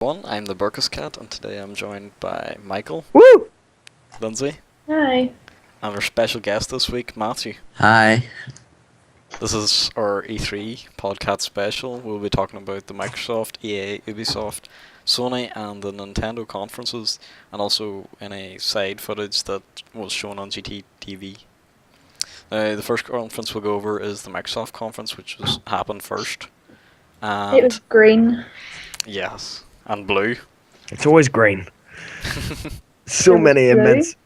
I'm the BurkusCat, and today I'm joined by Michael, Woo! Lynsey, Hi. and our special guest this week, Matthew. Hi. This is our E3 PodCat special. We'll be talking about the Microsoft, EA, Ubisoft, Sony, and the Nintendo conferences, and also any side footage that was shown on GTTV. The first conference we'll go over is the Microsoft conference, which happened first. And It was green. yes, and blue. It's always green. So It was many blue? immense.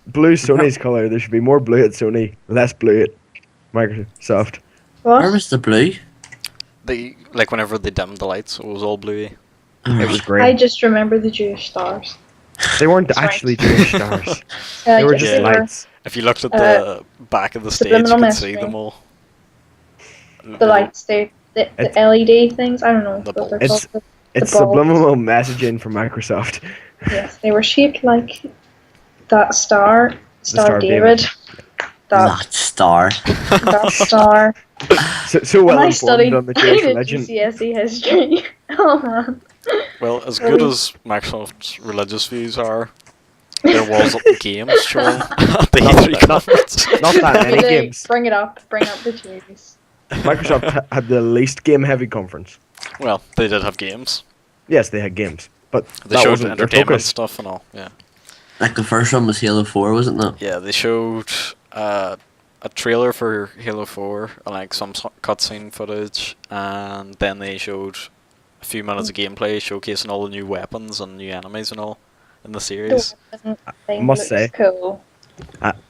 Blue Sony's colour. There should be more blue at Sony, less blue at Microsoft. Where What? was the blue? They whenever they dimmed the lights, it was all bluey. It was I green. just remember the Jewish stars. They weren't That's right. actually Jewish stars. Uh, They were yes, just they they lights. If you looked at the back of the stage, you subliminal could see messaging. them all. The lights, the It's- LED things. I don't know The what they're bulbs. called. It's The bulbs. subliminal messaging from Microsoft. Yes, they were shaped like that star, Star of David. That star. That star. So well And I informed studied on the Jewish religion. GCSE history. Oh man. Well, as good as Microsoft's religious views are, there was games shown at the E3 conference. Not that many They games. Bring it up. Bring up the Jews. Microsoft had the least game-heavy conference. Well, they did have games. Yes, they had games, but They that showed wasn't their entertainment focus. stuff and all. Yeah, Like the first one was Halo 4, wasn't it? yeah. They showed a trailer for Halo 4 and like some cutscene footage, and then they showed a few minutes of gameplay showcasing all the new weapons and new enemies and all in the series. I must say- cool.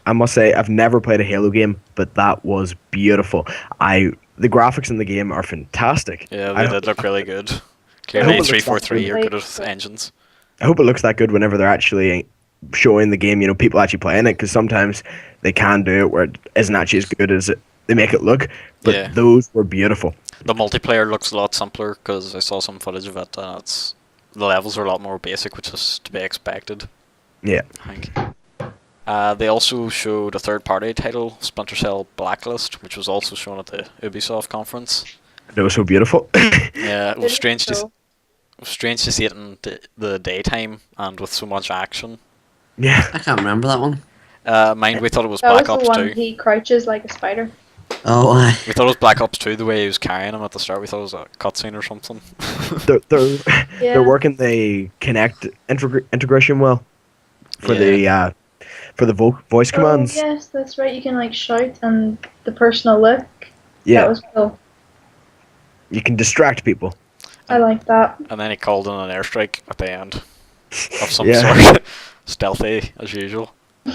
I must say, I've never played a Halo game, but that was beautiful. The graphics in the game are fantastic. Yeah, I they did look really good. hope Clearly, it looks 343 are that good good. with engines. I hope it looks that good whenever they're actually showing the game, people actually playing it, because sometimes they can do it where it isn't actually as good as they make it look, but Yeah. those were beautiful. The multiplayer looks a lot simpler because I saw some footage of it, and the levels are a lot more basic, which is to be expected. Yeah. I think. They also showed a third-party title, Splinter Cell Blacklist, which was also shown at the Ubisoft conference. They were so beautiful. Yeah, it was Really strange to cool. see it in the daytime and with so much action. Yeah. I can't remember that one. Mind, we thought it was That Black was Ops the one 2. he crouches like a spider. Oh, aye. We thought it was Black Ops 2, the way he was carrying him at the start. We thought it was a cutscene or something. They're Yeah. they're working the Kinect integration well for the voice commands. Oh, yes, that's right. You can like shout and the personal look. Yeah, That was cool. you can distract people. I like that. And then he called in an airstrike at the end of some Yeah. sort. Stealthy, as usual. You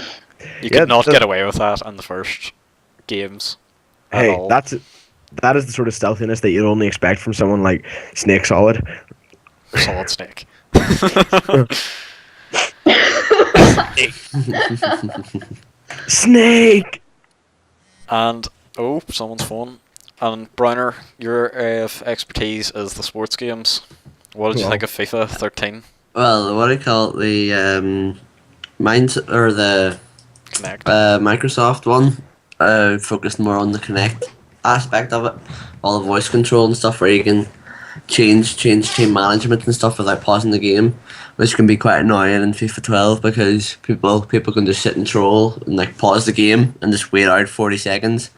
Yeah, could not the- get away with that in the first games. At Hey, all. that is the sort of stealthiness that you'd only expect from someone like Snake Solid. Solid Snake. Snake. And, oh, someone's phone. And Browner, your area of expertise is the sports games. What did you Well. think of FIFA 13 Well, what do you call it? The the Kinect? Microsoft one focused more on the Kinect aspect of it. All the voice control and stuff where you can change team management and stuff without pausing the game, which can be quite annoying in FIFA 12 because people can just sit and troll and like pause the game and just wait out 40 seconds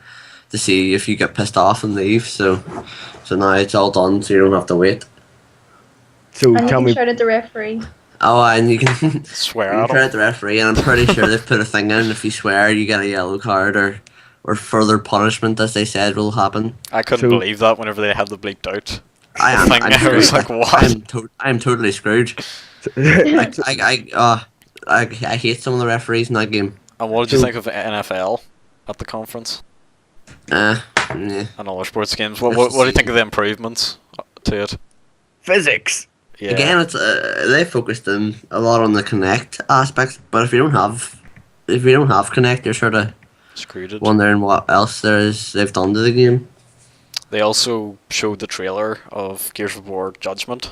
to see if you get pissed off and leave. So now it's all done, so you don't have to wait. So And you tell can me, shout at the referee. Oh, and you can Swear you at try him. at the referee, and I'm pretty sure they've put a thing in. If you swear, you get a yellow card or further punishment, as they said, will happen. I couldn't So- believe that whenever they had the bleeped out. I am. thing. I'm I was screwed. like, what? I'm totally screwed. I hate some of the referees in that game. And what did you So- think of NFL at the conference Yeah. and other sports games? What do you think of the improvements to it? physics. Yeah. Again, it's they focused a lot on the Kinect aspect, but if you don't have Kinect, you're sort of Screwed it. wondering what else they've done to the game. They also showed the trailer of Gears of War Judgment,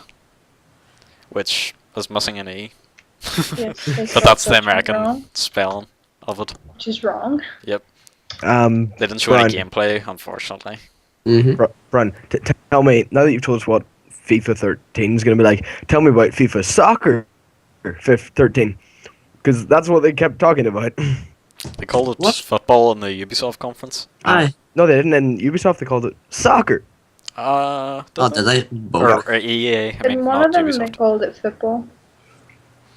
which is missing an E. Yes, But that's the Judgment American wrong, spelling of it. which is wrong. Yep. They didn't show any Brian, gameplay, unfortunately. Mm-hmm. Brun, tell me, now that you've told us what FIFA 13 is going to be like, tell me about FIFA Soccer 13. Because that's what they kept talking about. They called it What? football in the Ubisoft conference. Aye. No, they didn't. In Ubisoft, they called it soccer. Did Oh, they? did I? Both. Or EA, I mean, In one not of them, they Ubisoft. called it football.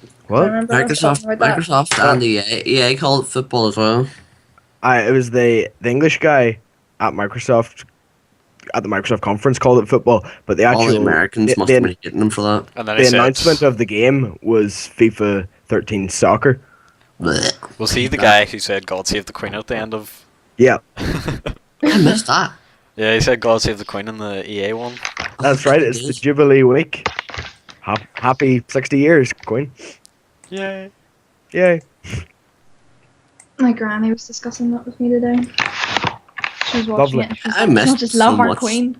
I What? remember us talking about that. Microsoft and EA called it football as well. It was the English guy at Microsoft at the Microsoft conference called it football, but the All actual the Americans must the, have been hitting them for that. And then the he said, announcement of the game was FIFA 13 soccer. Blech. was he the guy who said God Save the Queen at the end of... Yeah, I missed that. Yeah, he said God Save the Queen in the EA one. that's right. It's the Jubilee week. Happy 60 years, Queen. Yay. Yay. My granny was discussing that with me today. She was watching Lovely. it. And she was I like, missed "Don't just love so our much. queen."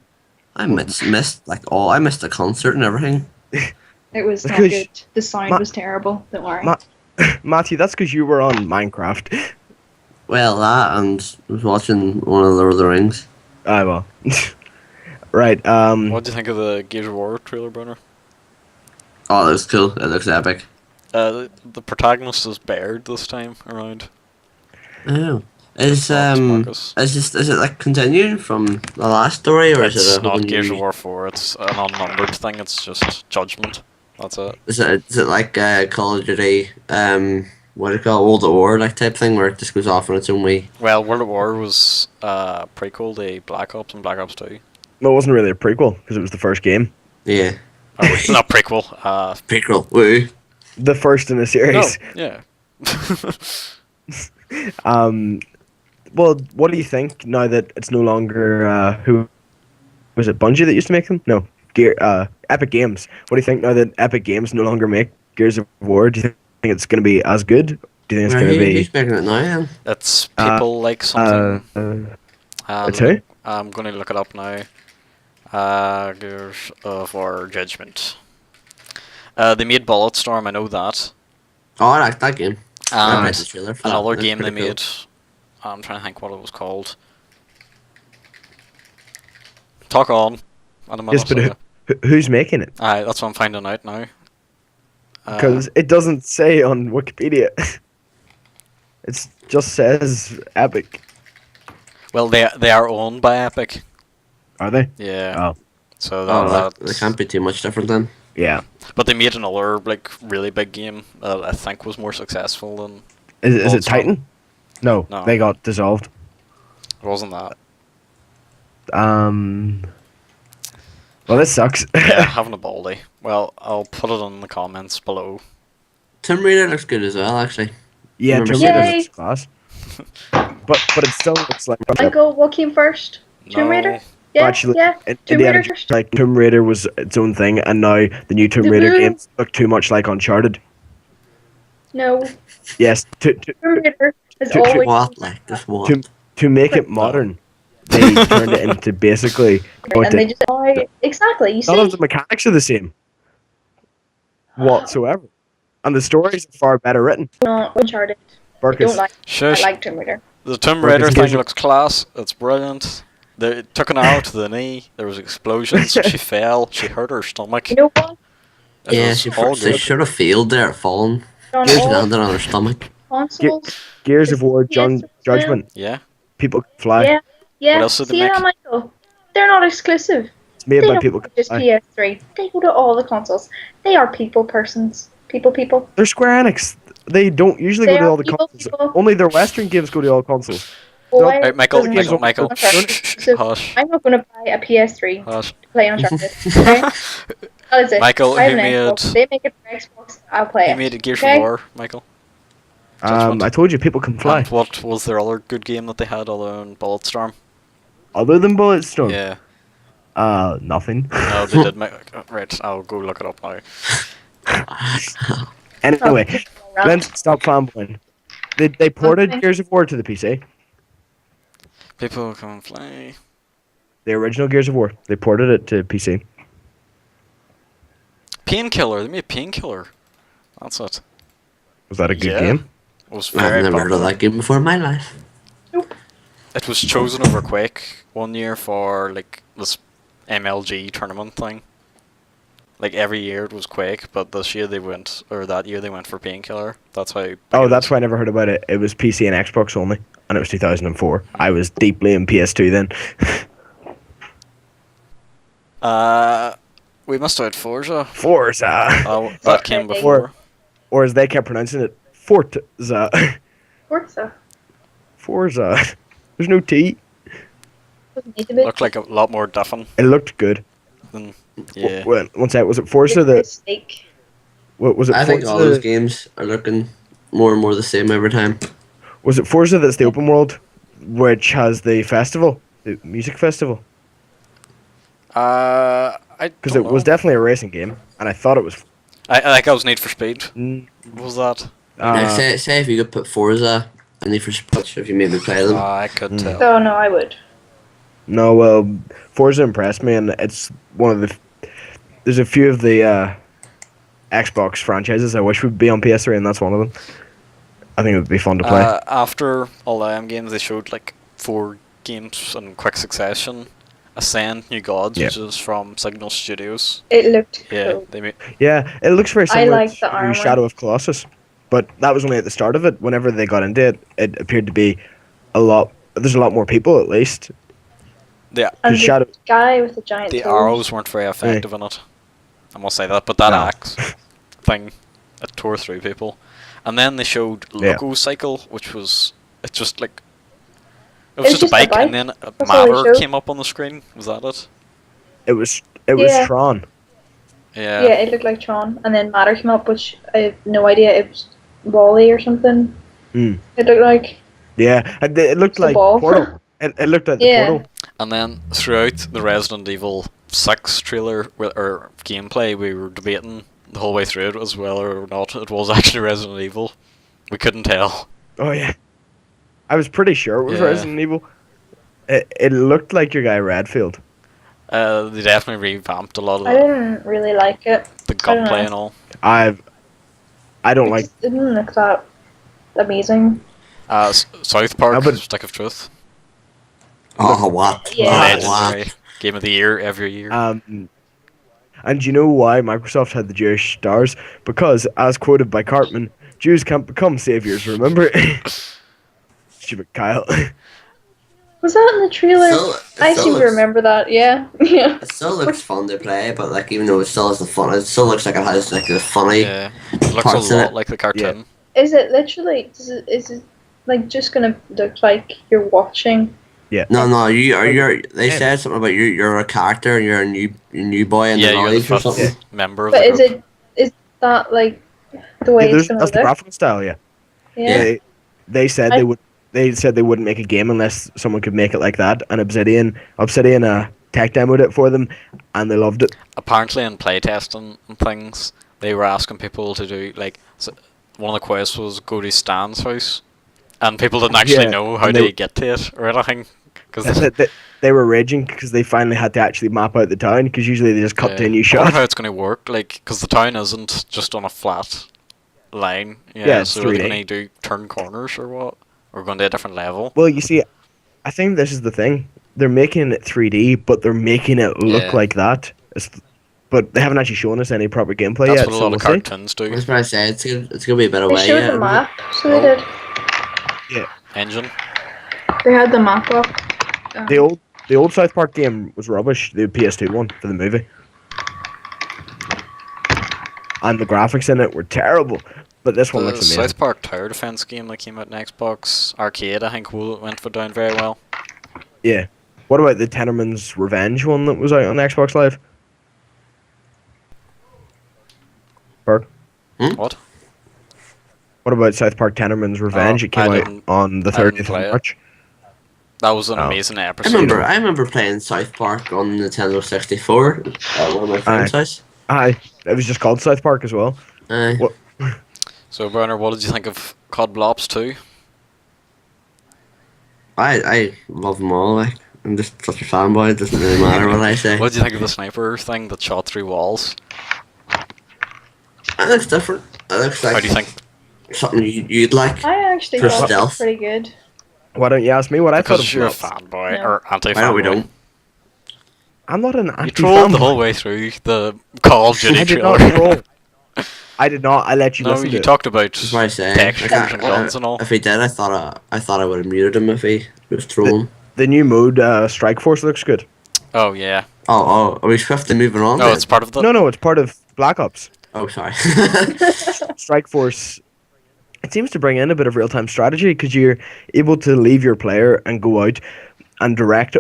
I missed I missed the concert and everything. It was not Because- good. The sound Ma- was terrible. Don't worry. Matthew, that's because you were on Minecraft. Well, that and I was watching one of the Lord of the Rings. Well. Right, What do you think of the Gears of War trailer, Brunner? Oh, it looks cool. It looks epic. The protagonist is Baird this time around. Oh. Is Marcus. is it like continuing from the last story, or is It's it a whole not Gears new- of War 4, it's an unnumbered thing, it's just Judgment. That's it. Is it like Call of Duty, what do you call it, World at War like type thing, where it just goes off on its own way? Well, World at War was prequel to Black Ops and Black Ops 2. no, it wasn't really a prequel because it was the first game. Yeah. Oh, it's not prequel. Prequel. Woo. The first in the No, series. yeah. Well, what do you think now that it's no longer who was it? Bungie that used to make them? No, Epic Games. What do you think now that Epic Games no longer make Gears of War? Do you think it's going to be as good? Do you think it's going to be? Who's making it now, then? It's people like something. It's who? I'm going to look it up now. Gears of War Judgment. They made Bulletstorm, I know that. Oh, I like that game. I And read the trailer for that. another That's game they pretty cool. made. I'm trying to think what it was called. Talk on. And I'm Yes, but who's making it? Aye, that's what I'm finding out now. Because it doesn't say on Wikipedia. It just says Epic. Well, they are owned by Epic. Are they? Yeah. Oh, So Oh, that, they can't be too much different then. yeah. But they made another like really big game that I think was more successful than Is it Bulletstorm. Titan? No, No. they got dissolved. it wasn't that. Well, this sucks. Yeah, having a baldy. Well, I'll put it in the comments below. Tomb Raider looks good as well, actually. Yeah, Remember Tomb seeing Raider it? looks class. But it still looks like. Michael, what came first? Tomb Raider? Yeah, Actually, yeah. in Tomb Indiana Raider Jones, first. like Tomb Raider was its own thing, and now the new Tomb The Raider blue- games look too much like Uncharted. No, Yes, Tomb Raider has To- always What? Like, just what? to make it modern, they turned it into basically. and they just exactly. You None see, of the mechanics are the same whatsoever, and the stories are far better written. not Uncharted. I Burkus, don't like. Shush. I like Tomb Raider. The Tomb Burkus, Raider Gears thing of- looks class. It's brilliant. They took an arrow to the knee. There was explosions. She fell. She hurt her stomach. You know what? It Yeah, was she all good. should have failed there at falling. On She all landed on her stomach. consoles. Gears of War, Yes, Judgment. Yeah. People can fly. Yeah, yeah. What else did they See make? that, Michael? They're not exclusive. It's made They by don't people. go to just Fly. PS3. They go to all the consoles. They are people persons. People. They're Square Enix. They don't usually They go to are all the people, consoles. people. Only their Western games go to all consoles. Boy, Right, Michael, doesn't Michael, mean Michael. Uncharted Shh, exclusive. hush. I'm not going to buy a PS3 Hush. to play Uncharted. Okay? That is it. Michael, I have who an made- Xbox. They make it for Xbox. I'll play He it. made a Gears Okay? of War, Michael. Judgment. I told you people can fly. And what was their other good game that they had other than Bulletstorm? Other than Bulletstorm, Yeah. nothing. No, they did make... Right, I'll go look it up now. Anyway, Around. let's stop fanboying. They ported Okay. Gears of War to the PC. People can fly. The original Gears of War. They ported it to PC. Painkiller. They made Painkiller. That's it. Was that a good Yeah. game? It was I've very never heard of popular. that game before in my life. It was chosen over Quake one year for like this MLG tournament thing. Like every year it was Quake, but this year they went, or that year they went for Painkiller. That's how. Oh, that's why I never heard about it. It was PC and Xbox only, and it was 2004. I was deeply in PS2 then. We missed out Forza. Forza, Oh, that came Forza. before. or as they kept pronouncing it, Forza. Forza. Forza. There's no T. Doesn't need to be. Looked like a lot more different It looked good. than yeah. Well, one sec. Was it Forza It's that? steak. What was it? I think Forza, all those games are looking more and more the same every time. was it Forza that's the open world, which has the festival, the music festival? I Because don't it was know. definitely a racing game, and I thought it was. I think I was Need for Speed. Mm, Was that? Now, say if you could put Forza and Need for Speed, if you made me play them. I couldn't tell. Oh no, I would. No, well, Forza impressed me, and it's one of the. There's a few of the Xbox franchises I wish would be on PS3, and that's one of them. I think it would be fun to play. After all the M games, they showed like 4 games in quick succession. Ascend, New Gods, Yeah. which is from Signal Studios. It looked Yeah, cool. they made. Yeah, it looks very similar like the to armor. Shadow of Colossus, but that was only at the start of it. Whenever they got into it, it appeared to be a lot. There's a lot more people, at least. Yeah, And the Shadow- guy with the giant the toes. arrows weren't very effective in it. I must say that, but that No. axe thing, it tore through people. And then they showed Yeah. LocoCycle, which was it's just like it It's was just a bike, and then a That's all they matter showed. came up on the screen. Was that it? It was Yeah. Tron. Yeah. Yeah, it looked like Tron, and then Matter came up, which I have no idea. It was Wally or something. Mm. It looked like. Yeah, it looked It's a like ball. Portal. It looked like the Yeah. Portal. And then throughout the Resident Evil 6 trailer or gameplay, we were debating the whole way through it as whether or not it was actually Resident Evil. We couldn't tell. Oh yeah, I was pretty sure it was Yeah. Resident Evil. It looked like your guy Redfield. They definitely revamped a lot of I didn't really like it. the I don't gunplay know. and all. I don't like. It didn't look that amazing. South Park, No, but- Stick of Truth. Oh, what? Yeah. Oh, Legendary what? game of the year every year. And you know why Microsoft had the Jewish stars? Because, as quoted by Cartman, Jews can't become saviors. Remember? Stupid Kyle. Was that in the trailer? Still- I still seem to looks- remember that. Yeah, yeah. It still looks fun to play, but like even though it still has the fun, it still looks like it has like the funny. Yeah, it looks parts a in lot it. like the cartoon. Is it literally? Is it like just gonna look like you're watching? No, you're. They Yeah. said something about you're a character and you're a new boy in Yeah, the you're the knowledge or fifth something. member of But the is group. is that like the way Yeah, it's gonna that's the look? graphical style. Yeah. Yeah. They said I- they would. They said they wouldn't make a game unless someone could make it like that. And Obsidian tech demoed it for them, and they loved it. Apparently, in playtesting and things, they were asking people to do like one of the quests was go to Stan's house, and people didn't actually Yeah, know how and to they- get to it or anything. Because They were raging because they finally had to actually map out the town. Because usually they just cut to a new I wonder shot. how it's going to work, like, because the town isn't just on a flat line. Yeah, it's so are they 3D. going to do turn corners or what? Or going to a different level? Well, you see, I think this is the thing. They're making it 3D, but they're making it look Yeah. like that. But they haven't actually shown us any proper gameplay That's yet. what a so lot we'll of see. cartoons do. That's what I said. It's gonna be a bit They away. showed Yeah. the map, so Oh. they did. Engine. They had the map up. The old South Park game was rubbish. The PS2 one for the movie, and the graphics in it were terrible. But this one The looks amazing. South Park Tower Defense game that came out in Xbox Arcade, I think, went for down very well. Yeah. What about the Tenorman's Revenge one that was out on Xbox Live? Park. What? What about South Park Tenorman's Revenge? Oh, it came I out didn't- on the I didn't 30th of play it. March. That was an Oh. amazing I episode. remember playing South Park on Nintendo 64 at one of my friend's house. Aye, it was just called South Park as well. What? So, Brenner, what did you think of COD Blops 2? I love them all. Like I'm just such a fanboy. It doesn't really matter what I say. What did you think of the sniper thing that shot through walls? It looks different. It looks How like do you think? something you'd like. I actually For thought it stealth. was pretty good. Why don't you ask me what I thought Because of you're a Blops? fanboy No. or anti-fanboy. Why don't we don't? I'm not an You anti trolled the whole way through the Call of Duty I did trailer. not troll. I did not. I let you No, listen to you it. talked about That's what I say. textures and guns and all. If he did, I thought I would have muted him if he was trolling. The new mode, Strike Force, looks good. Oh yeah. Oh, are we swiftly moving on? No, then? it's part of the. No, it's part of Black Ops. Oh, sorry. Strike Force. It seems to bring in a bit of real-time strategy because you're able to leave your player and go out and direct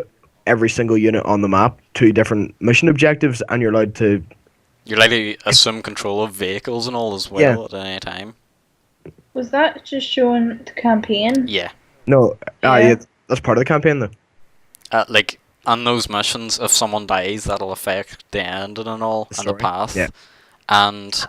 every single unit on the map to different mission objectives, and you're allowed to. You're likely to assume control of vehicles and all as well at any time. Was that just showing the campaign? Yeah. No, Yeah. that's part of the campaign though. Like on those missions, if someone dies, that'll affect the ending and all and the Story. path. Yeah. And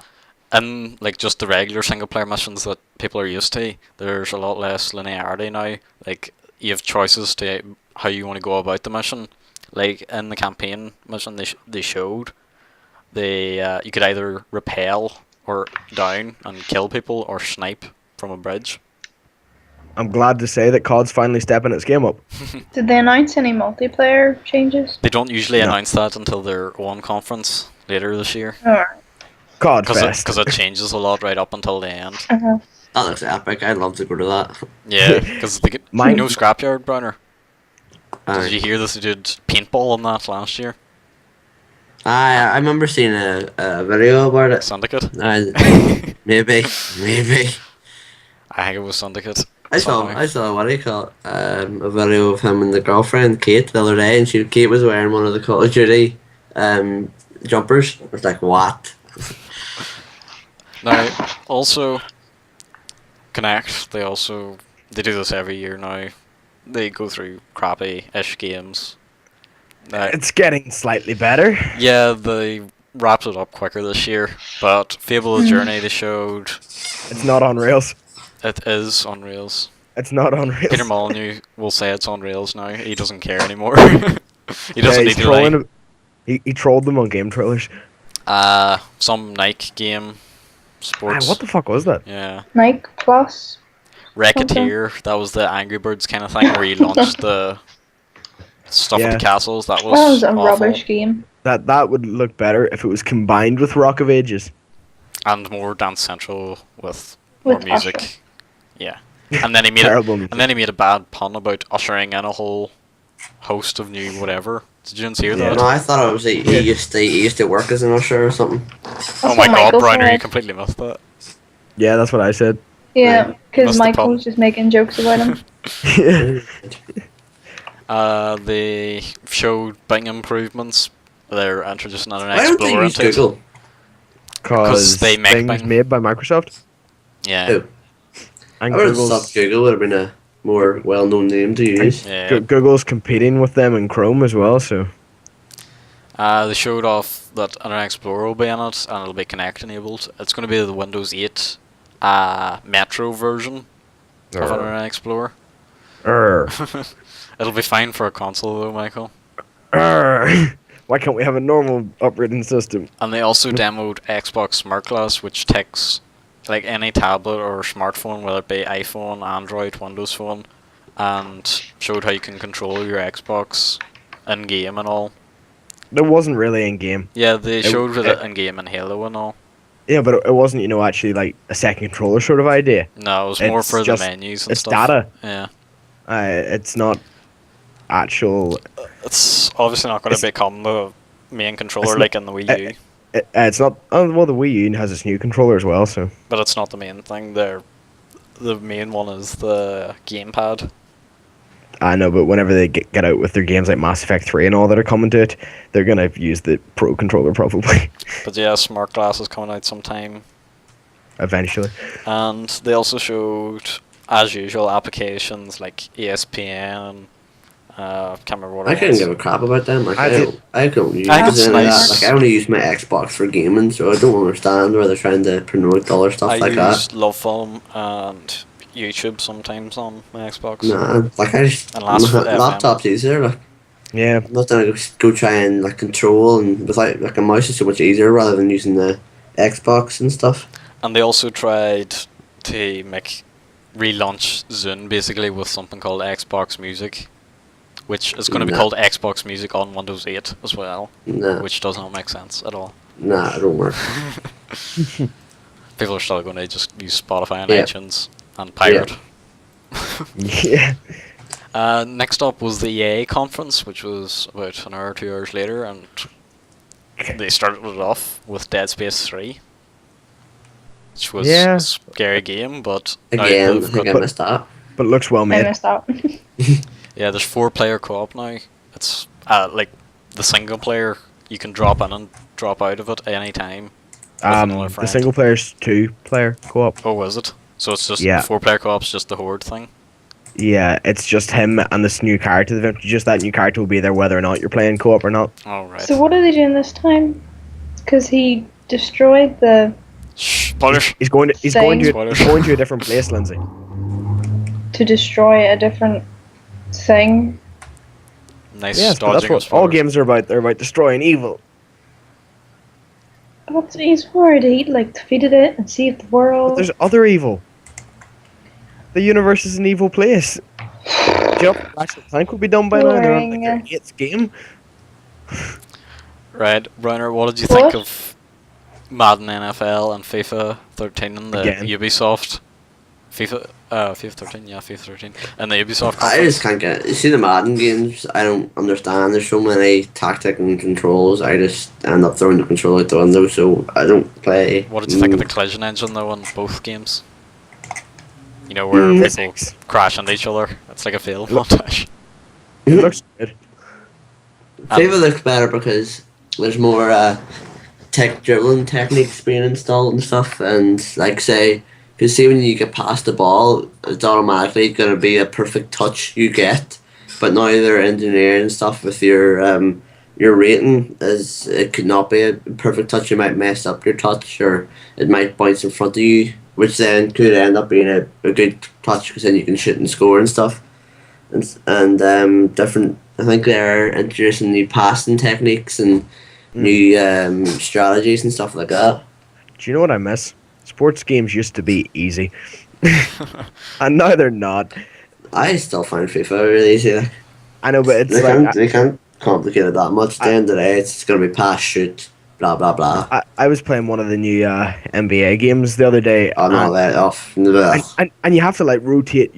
in like just the regular single player missions that people are used to, there's a lot less linearity now. Like you have choices to how you want to go about the mission. Like in the campaign mission, they showed you could either rappel or down and kill people or snipe from a bridge. I'm glad to say that COD's finally stepping its game up. Did they announce any multiplayer changes? They don't usually No. announce that until their own conference later this year. Alright. COD Fest. Because it changes a lot right up until the end. Uh-huh. That looks epic. I'd love to go to that. Yeah, because you Mine- know Scrapyard, Browner? Aye. Did you hear this? They did paintball on that last year. I remember seeing a video about it. Syndicate? Maybe. I think it was Syndicate. I saw somehow. what do you call it? A video of him and the girlfriend Kate the other day, and Kate was wearing one of the Call of Duty jumpers. I was like, what? Now, also, Kinect, they do this every year now. They go through crappy-ish games. It's getting slightly better. Yeah, they wrapped it up quicker this year, but Fable the Journey they showed, It's not on rails. it is on rails. It's not on rails. Peter Molyneux will say it's on rails now. He doesn't care anymore. He doesn't need he's to lie. trolling. He trolled them on game trailers. Some Nike game, sports. What the fuck was that? Yeah, Nike Plus. Wreckateer. That was the Angry Birds kind of thing where you launched the stuff Yeah. with the castles. That That was a awful. rubbish game. That would look better if it was combined with Rock of Ages. And more Dance Central with more With music. Usher. Yeah, and then he made Terrible it, music. and then he made a bad pun about ushering in a whole host of new whatever. Did you hear Yeah. that? No, I thought it was he used to work as an usher or something. That's Oh what my god, Michael Browner, you said. completely missed that. Yeah, that's what I said. Yeah, That's because the Michael problem. was just making jokes about him. They showed Bing improvements. They're introducing an Why don't they Explorer use into it. Google? Because they make things Bing. made by Microsoft Yeah, Who? I and would have Google's, thought Google would have been a more well-known name to use. yeah. Google's competing with them in Chrome as well. So They showed off that Internet Explorer will be in it, and it'll be Kinect enabled. It's going to be the Windows 8 Metro version of Internet Explorer. It'll be fine for a console though, Michael. Why can't we have a normal operating system? And they also demoed Xbox Smartglass, which takes like any tablet or smartphone, whether it be iPhone, Android, Windows Phone, and showed how you can control your Xbox in game and all. There wasn't really in game. Yeah, they It- showed it it- in game and Halo and all. Yeah, but it wasn't, actually like a second controller sort of idea. No, it was more It's for just- the menus and It's stuff. data. Yeah, It's not actual. it's obviously not going to become the main controller It's like in the Wii U, It's not. Oh, well, the Wii U has its new controller as well. So but it's not the main thing. The main one is the gamepad. I know, but whenever they get out with their games like Mass Effect 3 and all that are coming to it, they're gonna use the Pro controller probably But yeah, Smart Glass is coming out sometime. eventually. And they also showed, as usual, applications like ESPN. Can't remember what I it couldn't was. give a crap about them. Like I I did- don't use I think it's any of nice. that. Like I only use my Xbox for gaming, so I don't understand where they're trying to promote other stuff I like use that. Love Film and YouTube sometimes on my Xbox. Nah, like I just And last my for FM. laptop's easier. Like Yeah, I'm not gonna go try and like control and without like a mouse is so much easier rather than using the Xbox and stuff. And they also tried to relaunch Zune basically with something called Xbox Music, which is going to be Nah. called Xbox Music on Windows 8 as well, Nah, which does not make sense at all. nah, it don't work. People are still going to just use Spotify and Yeah. iTunes and pirate. Yeah. Next up was the EA conference, which was about an hour or 2 hours later, and they started it off with Dead Space 3, which was Yeah. a scary game, but now Again, I they've think I got, missed that. But it looks well I made. missed out. yeah, there's 4-player co-op now. It's like the single player, you can drop in and drop out of it any time. with another The friend. single player's 2-player co-op. Oh, is it? So it's just Yeah. 4-player co-op's just the horde thing. Yeah, it's just him and this new character. Just that new character will be there whether or not you're playing co-op or not. All right. So what are they doing this time? Because he destroyed the... Shh, spoilers. He's going to Spoilers. a different place, Lindsay. to destroy a different thing. Nice Yes, but dodging that's of what all spoilers. games are about. They're about destroying evil. But he's already defeated it and saved the But world. there's other evil. The universe is an evil place. Jump, Ratchet Clank will be done by now. They're on Boring. their 8th game. Right, Browner, what did you think What? of Madden NFL and FIFA 13 and the Again. Ubisoft FIFA 13, yeah, FIFA 13 and the Ubisoft I conference? just can't get. You see the Madden games? I don't understand. There's so many tactic and controls. I just end up throwing the control out the window, so I don't play. What did you think of the collision engine though in both games? You know, where people Physics. crash into each other. It's like a fail montage. It looks good. FIFA looks better because there's more dribbling techniques being installed and stuff, and say, because see when you get past the ball, it's automatically gonna be a perfect touch you get, but now they're engineering stuff with your rating is it could not be a perfect touch. You might mess up your touch, or it might bounce in front of you, which then could end up being a good touch because then you can shoot and score and stuff, and different. I think they're introducing new passing techniques and new strategies and stuff like that. Do you know what I miss? Sports games used to be easy. And now they're not. I still find FIFA really easy. Like, I know, but it's they can't complicate it that much. At the end of the day, it's gonna be pass, shoot, blah blah blah. I was playing one of the new NBA games the other day. Oh no, let off. And you have to rotate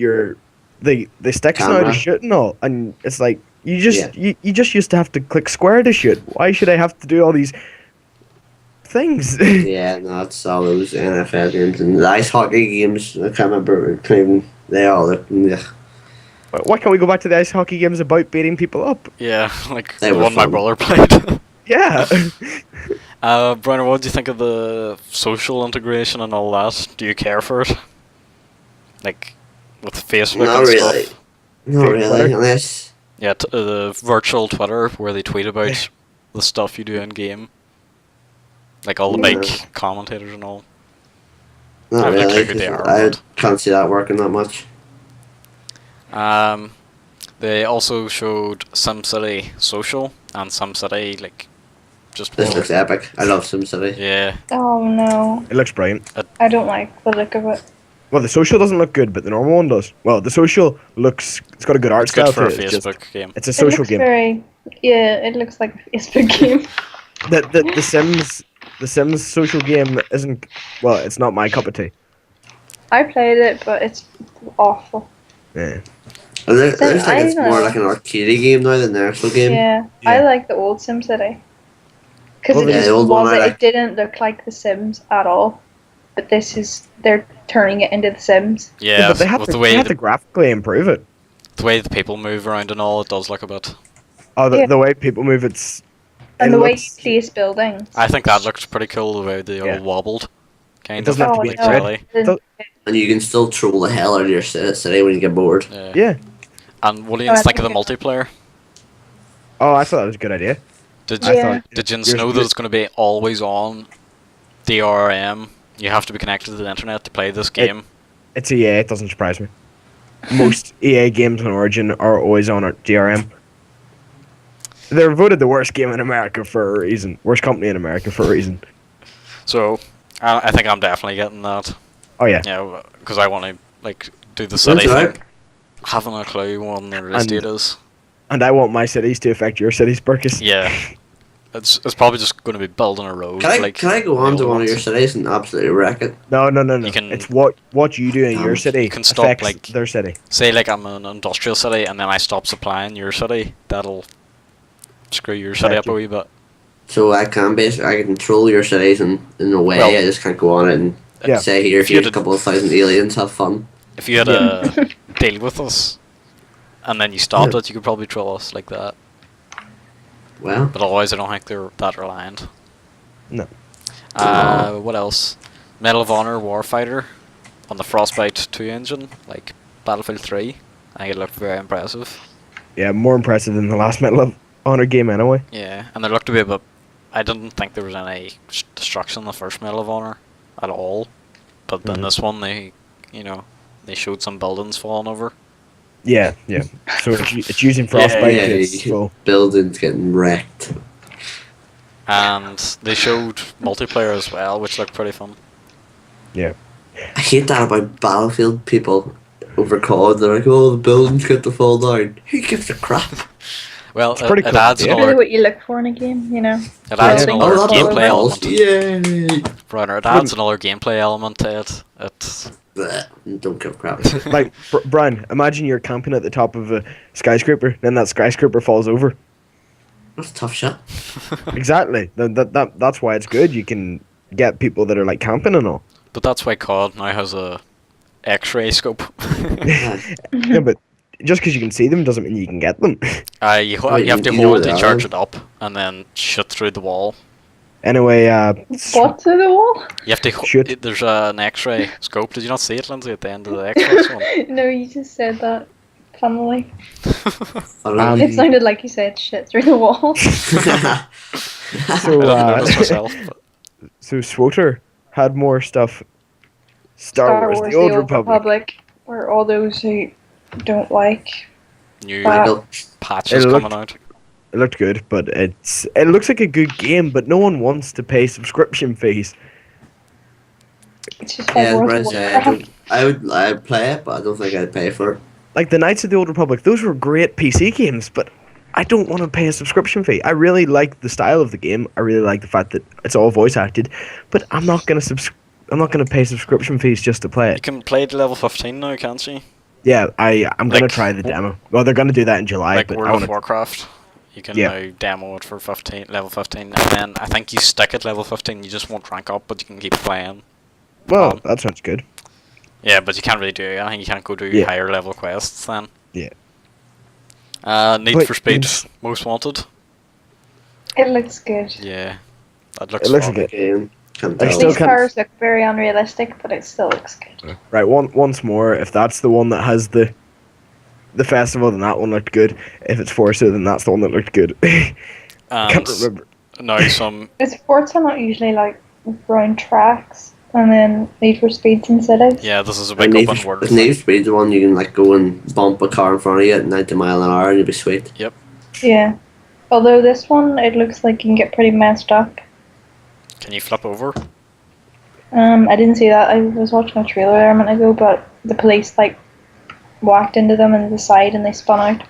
the sticks now to Camera. shoot and all, and it's like you just used to have to click square to shoot. Why should I have to do all these things? Yeah, no, it's all those NFL games and the ice hockey games. I can't remember. They all look. Yeah. Why can't we go back to the ice hockey games about beating people up? Yeah, like They the were one my fun. brother played. Yeah. Browner, what do you think of the social integration and all that? Do you care for it? Like, with Facebook Not and really. stuff? Not Fake really, Twitter. unless Yeah, the virtual Twitter where they tweet about the stuff you do in game. Like all the big Yeah. commentators and all. not I've looked really. who they 'Cause are, I but- can't see that working that much. They also showed SimCity Social and SimCity just This looks epic. I love SimCity. yeah. Oh no, It looks brilliant. I don't like the look of it. Well, the social doesn't look good, but the normal one does. Well, the social looks. It's got a good art It's good style for a to it. It's just- Facebook game. It's a It social looks game. it looks like a Facebook game. The Sims social game isn't. Well, it's not my cup of tea. I played it, but it's awful. Yeah. It looks Then like I it's don't more know. like an arcade game now than an actual game. Yeah, Yeah. I like the old SimCity. Because Well, it yeah, just the old one I wasn't. like. It didn't look like The Sims at all. But they're turning it into The Sims. Yeah, but they have with to, the way they have the, to graphically improve it. the way the people move around and all, it does look a bit. Oh, Yeah. the way people move, it's. And it the way you looks- place buildings. I think that looked pretty cool, the way they Yeah. all wobbled. Kind It doesn't of have to Oh, be like no. red. jelly. So- And you can still troll the hell out of your city when you get bored. Yeah. Yeah. And what do you Oh, I think of the think multiplayer? Oh, I thought that was a good idea. Did I you, Yeah. thought. did you yours- know that it's going to be always on DRM? You have to be connected to the internet to play this game. It's EA. It doesn't surprise me. Most EA games on Origin are always on DRM. They're voted the worst game in America for a reason. Worst company in America for a reason. So, I think I'm definitely getting that. Oh yeah. Yeah, because I want to do the When's city it out? thing. Haven't a clue when the release And- date is. And I want my cities to affect your cities, Burkus. Yeah. It's probably just going to be building a road. Can I go on the to other one of your ones. cities and absolutely wreck it? No. You can- It's what you do in your Damn. city You can stop, affects like- their city. Say like I'm an industrial city and then I stop supplying your city. That'll screw your city up a wee bit. So I can control your cities in a way. Well, I just can't go on it and Yeah. say here, If you here's had a couple of thousand aliens, have fun. If you had a deal with us and then you stopped it, you could probably troll us like that. Well, But otherwise, I don't think they're that reliant. No. What else? Medal of Honor Warfighter on the Frostbite 2 engine, like Battlefield 3. I think it looked very impressive. Yeah, more impressive than the last Medal of Honor game anyway. Yeah, and there looked to be a bit. I didn't think there was any destruction in the first Medal of Honor at all. But then this one, they showed some buildings falling over. Yeah. So it's using Frostbite. yeah, It's you- full. buildings getting wrecked. And they showed multiplayer as well, which looked pretty fun. Yeah. I hate that about Battlefield people over COD. They're like, oh, the buildings get to fall down. Who gives a crap? Well, It's pretty it cool, adds yeah. Really another what you look for in a game, you know. it adds Yeah. another Oh, that's gameplay all element. Yay! Runner, it adds another gameplay element to it. It's Blech, don't give a crap. Like Brian, imagine you're camping at the top of a skyscraper, then that skyscraper falls over. That's a tough shot. Exactly. That's why it's good. You can get people that are like camping and all. but that's why COD now has a X-ray scope. Yeah, but just because you can see them doesn't mean you can get them. You have to you know hold they to are. charge it up and then shoot through the wall. Anyway, What to the wall? You have to. Shoot. There's an X-ray scope. Did you not see it, Lynsey, at the end of the Xbox one? No, you just said that funnily. I don't know. It sounded like you said shit through the wall. so I didn't notice myself. But so Swoter had more stuff. Star Wars: The Old Republic. where all those who don't like new Michael, patches It looked- coming out. It looked good, but it looks like a good game, but no one wants to pay subscription fees. it's just like yeah, World Brad of said, Warcraft. I'd play it, but I don't think I'd pay for it. Like the Knights of the Old Republic, those were great PC games, but I don't want to pay a subscription fee. I really like the style of the game. I really like the fact that it's all voice acted, but I'm not gonna pay subscription fees just to play You it. can play to level 15 now, can't you? Yeah, I'm gonna Like, try the demo. Well, they're gonna do that in July, Like but World I of want Warcraft. You can Yeah. now demo it for level 15, and then I think you stick at level 15. You just won't rank up, but you can keep playing. Well, that sounds good. Yeah, but you can't really do anything. You can't go do Yeah. higher level quests then. Yeah. Need But for Speed, it's- Most Wanted. It looks good. Yeah, that looks. It looks fun. like it. Game. Can't I tell. still These can't- cars look very unrealistic, but it still looks good. Right, once more, if that's the one that has the festival, then that one looked good. If it's Forza, then that's the one that looked good. And Can't remember. now some. Is Forza not usually like round tracks and then Need for Speeds and cities? Yeah, this is a And big Need open for, world. with Need for Speed's the one you can like go and bump a car in front of you at 90 mile an hour and you'll be sweet. Yeah. Although this one, it looks like you can get pretty messed up. Can you flip over? I didn't see that. I was watching a trailer there a minute ago, but the police like whacked into them in the side and they spun out.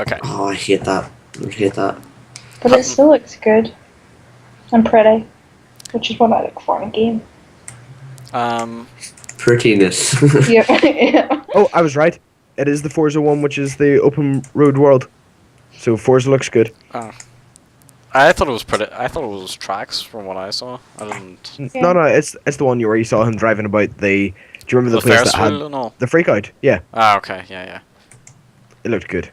Okay. Oh, I hate that. I hate that. But it still looks good and pretty, which is what I look for in a game. Prettiness. Yeah. Yeah. Oh, I was right. It is the Forza one, which is the open road world. So Forza looks good. I thought it was pretty. I thought it was tracks from what I saw. I didn't. Yeah. No, it's the one where you saw him driving about the. Do you remember the, place Ferris that had wheel and all. the freak out? Yeah, Ah, okay, yeah. it looked good.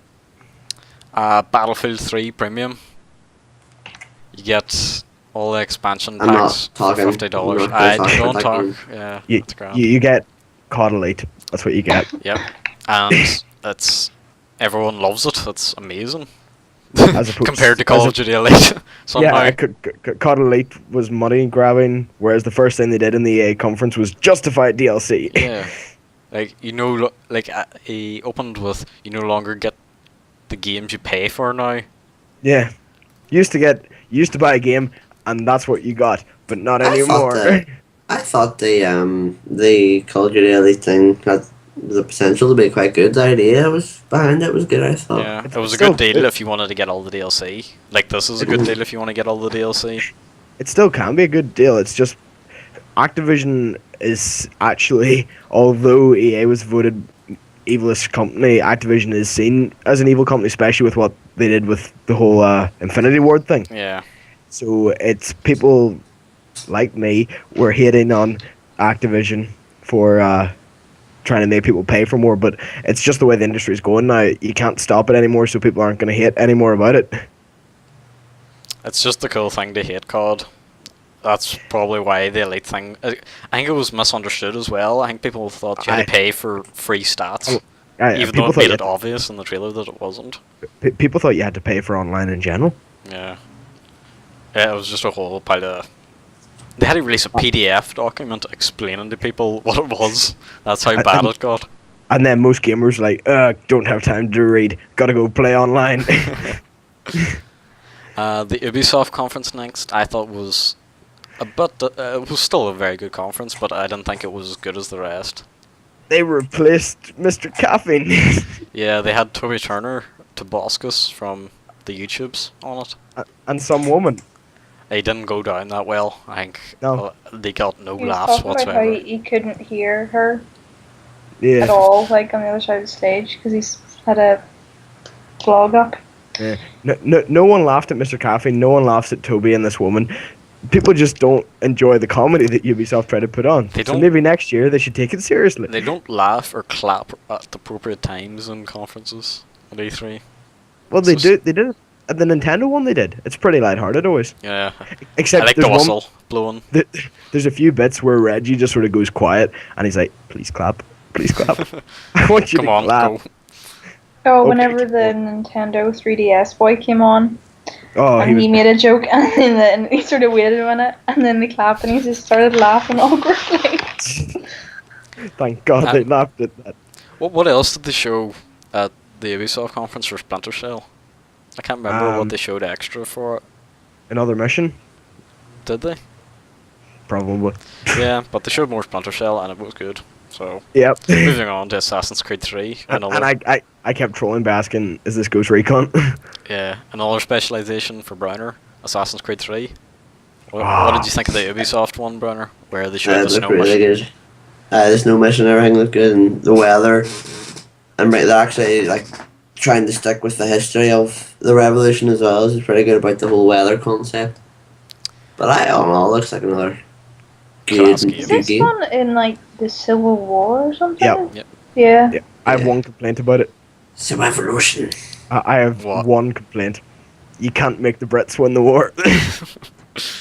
Battlefield 3 Premium. You get all the expansion I'm not packs for talking. $50. I'm not I talking don't about talk. that Yeah, You that's grand. you get COD Elite. That's what you get. Yep, and it's everyone loves it. It's amazing. As opposed- Compared to as Call a- of Duty Elite, somehow. Yeah, COD Elite was money grabbing, whereas the first thing they did in the EA conference was justify DLC. Yeah, like he opened with you no longer get the games you pay for now. Yeah, you used to buy a game, and that's what you got, but not I thought anymore. I thought the Call of Duty Elite thing had the potential to be quite good. The idea was behind it was good, I thought. Yeah, it was a still- good deal if you wanted to get all the DLC. Like, this is a good deal if you want to get all the DLC. It still can be a good deal. It's just Activision is actually, although EA was voted evilest company, Activision is seen as an evil company, especially with what they did with the whole Infinity Ward thing. Yeah. So it's people like me were hating on Activision for trying to make people pay for more, but it's just the way the industry is going now. You can't stop it anymore, so people aren't going to hate anymore about it. It's just the cool thing to hate COD. That's probably why the Elite thing... I think it was misunderstood as well. I think people thought you had to pay for free stats. Even though it made it obvious in the trailer that it wasn't. People thought you had to pay for online in general. Yeah. Yeah, it was just a whole pile of... They had to release a PDF document explaining to people what it was. That's how bad it got. And then most gamers are like, don't have time to read. Gotta go play online. The Ubisoft conference next, I thought was a bit... it was still a very good conference, but I didn't think it was as good as the rest. They replaced Mr. Caffeine. Yeah, they had Toby Turner to Burkus from the YouTubes on it. And some woman. They didn't go down that well. I think No. they got no He was laughs talking about whatsoever. how he couldn't hear her at Yeah. all, like on the other side of the stage, because he's had a vlog up. Yeah. No one laughed at Mr. Caffeine. No one laughs at Toby and this woman. People just don't enjoy the comedy that Ubisoft try to put on. They So don't- maybe next year they should take it seriously. They don't laugh or clap at the appropriate times in conferences at E3. Well, they So- do. They did it at the Nintendo one. They did. It's pretty lighthearted always. Yeah, Except I like the there's one. whistle blowing. There's a few bits where Reggie just sort of goes quiet and he's like, "Please clap, please clap. I want you Come to on, clap." go. Oh, Okay, whenever the Nintendo 3DS boy came on, Oh, and he was. made a joke, and then he sort of waited a minute, and then they clapped, and he just started laughing awkwardly. Thank God they Um, laughed at that. What else did they show at the Ubisoft conference for Splinter Cell? I can't remember what they showed extra for it. Another mission, Did they? probably. Yeah, but they showed more Splinter Cell and it was good. So, Yep. moving on to Assassin's Creed 3. and Another, I kept trolling Baskin. Is this Ghost Recon? yeah, another specialization for Browner. Assassin's Creed 3. What did you think of the Ubisoft one, Browner? Where they showed the It snow looked really mission? good. The snow mission, everything looked good, and the weather. And they're actually like trying to stick with the history of the revolution as well. It's pretty good about the whole weather concept. But I don't know, it looks like another Class good, game. Is good this game. one in like the Civil War or something? Yep. Yep. Yeah. Yeah, I have one complaint about it. It's a revolution. I have What? one complaint. You can't make the Brits win the war.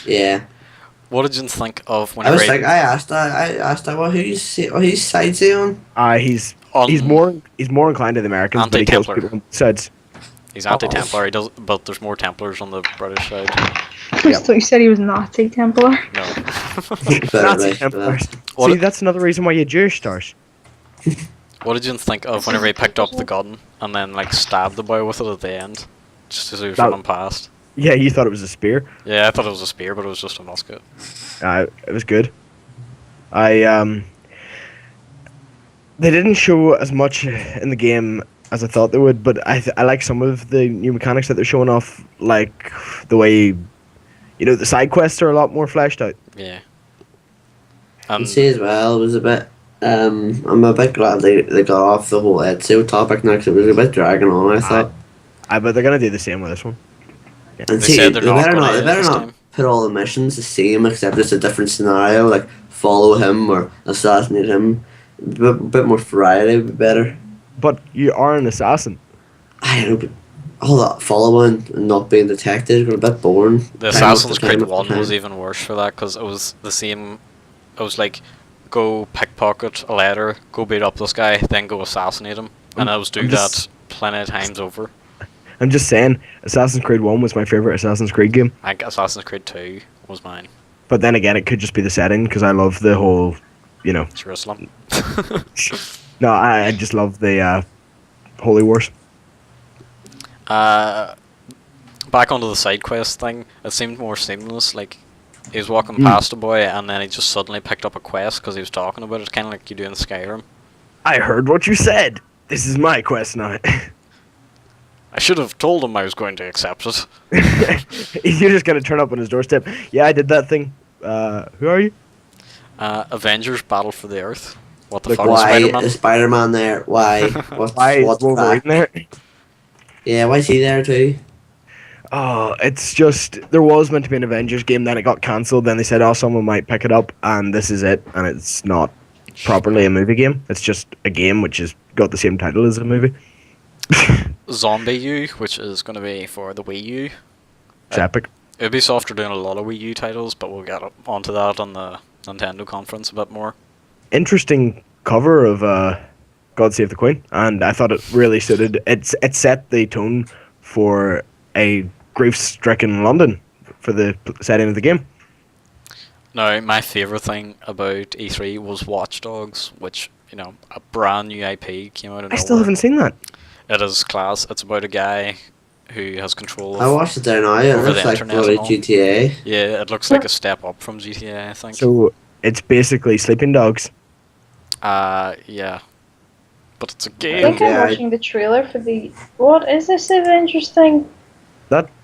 Yeah. What did you think of when I was like, I asked that, well, who's side's he on? He's on more inclined to the Americans, but he kills Anti-Templar. people on both sides. He's anti-Templar, he does, but there's more Templars on the British side. I thought you said he was Nazi Templar. No. Better Nazi race for Templars. that. What- See, that's another reason why you're Jewish stars. What did you think of whenever he picked up the gun and then like stabbed the boy with it at the end? Just as he was That- running past. Yeah, you thought it was a spear. Yeah, I thought it was a spear, but it was just a musket. It was good. They didn't show as much in the game as I thought they would, but I like some of the new mechanics that they're showing off, like the way, the side quests are a lot more fleshed out. Yeah. And And see as well, it was a bit. I'm a bit glad they got off the whole Ezio topic now 'cause it was a bit dragging on. I thought. But they're gonna do the same with this one. And They see, said they're not better gonna not. They end better this not time. put all the missions the same, except it's a different scenario. Like follow him or assassinate him. A bit more variety would be better. But you are an assassin. I don't know, but all that following and not being detected got a bit boring. the Time Assassin's after Creed time after 1 was time. even worse for that because it was the same. It was like, go pickpocket a letter, go beat up this guy, then go assassinate him. And I was doing I'm just- that plenty of times over. I'm just saying, Assassin's Creed 1 was my favorite Assassin's Creed game. I think Assassin's Creed 2 was mine. But then again, it could just be the setting, because I love the whole, Jerusalem. No, I just love the Holy Wars. Back onto the side quest thing, it seemed more seamless. Like, he was walking Mm. past a boy and then he just suddenly picked up a quest because he was talking about it, kind of like you do in Skyrim. I heard what you said. This is my quest now. I should have told him I was going to accept it. You're just gonna turn up on his doorstep. Yeah, I did that thing. Who are you? Avengers Battle for the Earth. What the Like, fuck is Why Spider-Man? is Spider-Man there? Why? What's, Why is what's Wolverine that? there? Yeah, why is he there too? Oh, it's just there was meant to be an Avengers game, then it got cancelled. Then they said, "Oh, someone might pick it up," and this is it. And it's not properly a movie game. It's just a game which has got the same title as a movie. ZombieU, which is going to be for the Wii U. It's epic. Ubisoft are doing a lot of Wii U titles, but we'll get onto that on the Nintendo conference a bit more. Interesting cover of God Save the Queen, and I thought it really suited. It set the tone for a grief-stricken London for the setting of the game. Now, my favourite thing about E3 was Watch Dogs, which, you know, a brand new IP came out of I still nowhere. haven't seen that. It is class. It's about a guy who has control I of... watched it there now. It Over looks the like internet bloody and all. GTA. Yeah, it looks like a step up from GTA, I think. So it's basically Sleeping Dogs. Yeah. But it's a I game. think I'm Yeah, watching the trailer for the. What is this Avengers thing?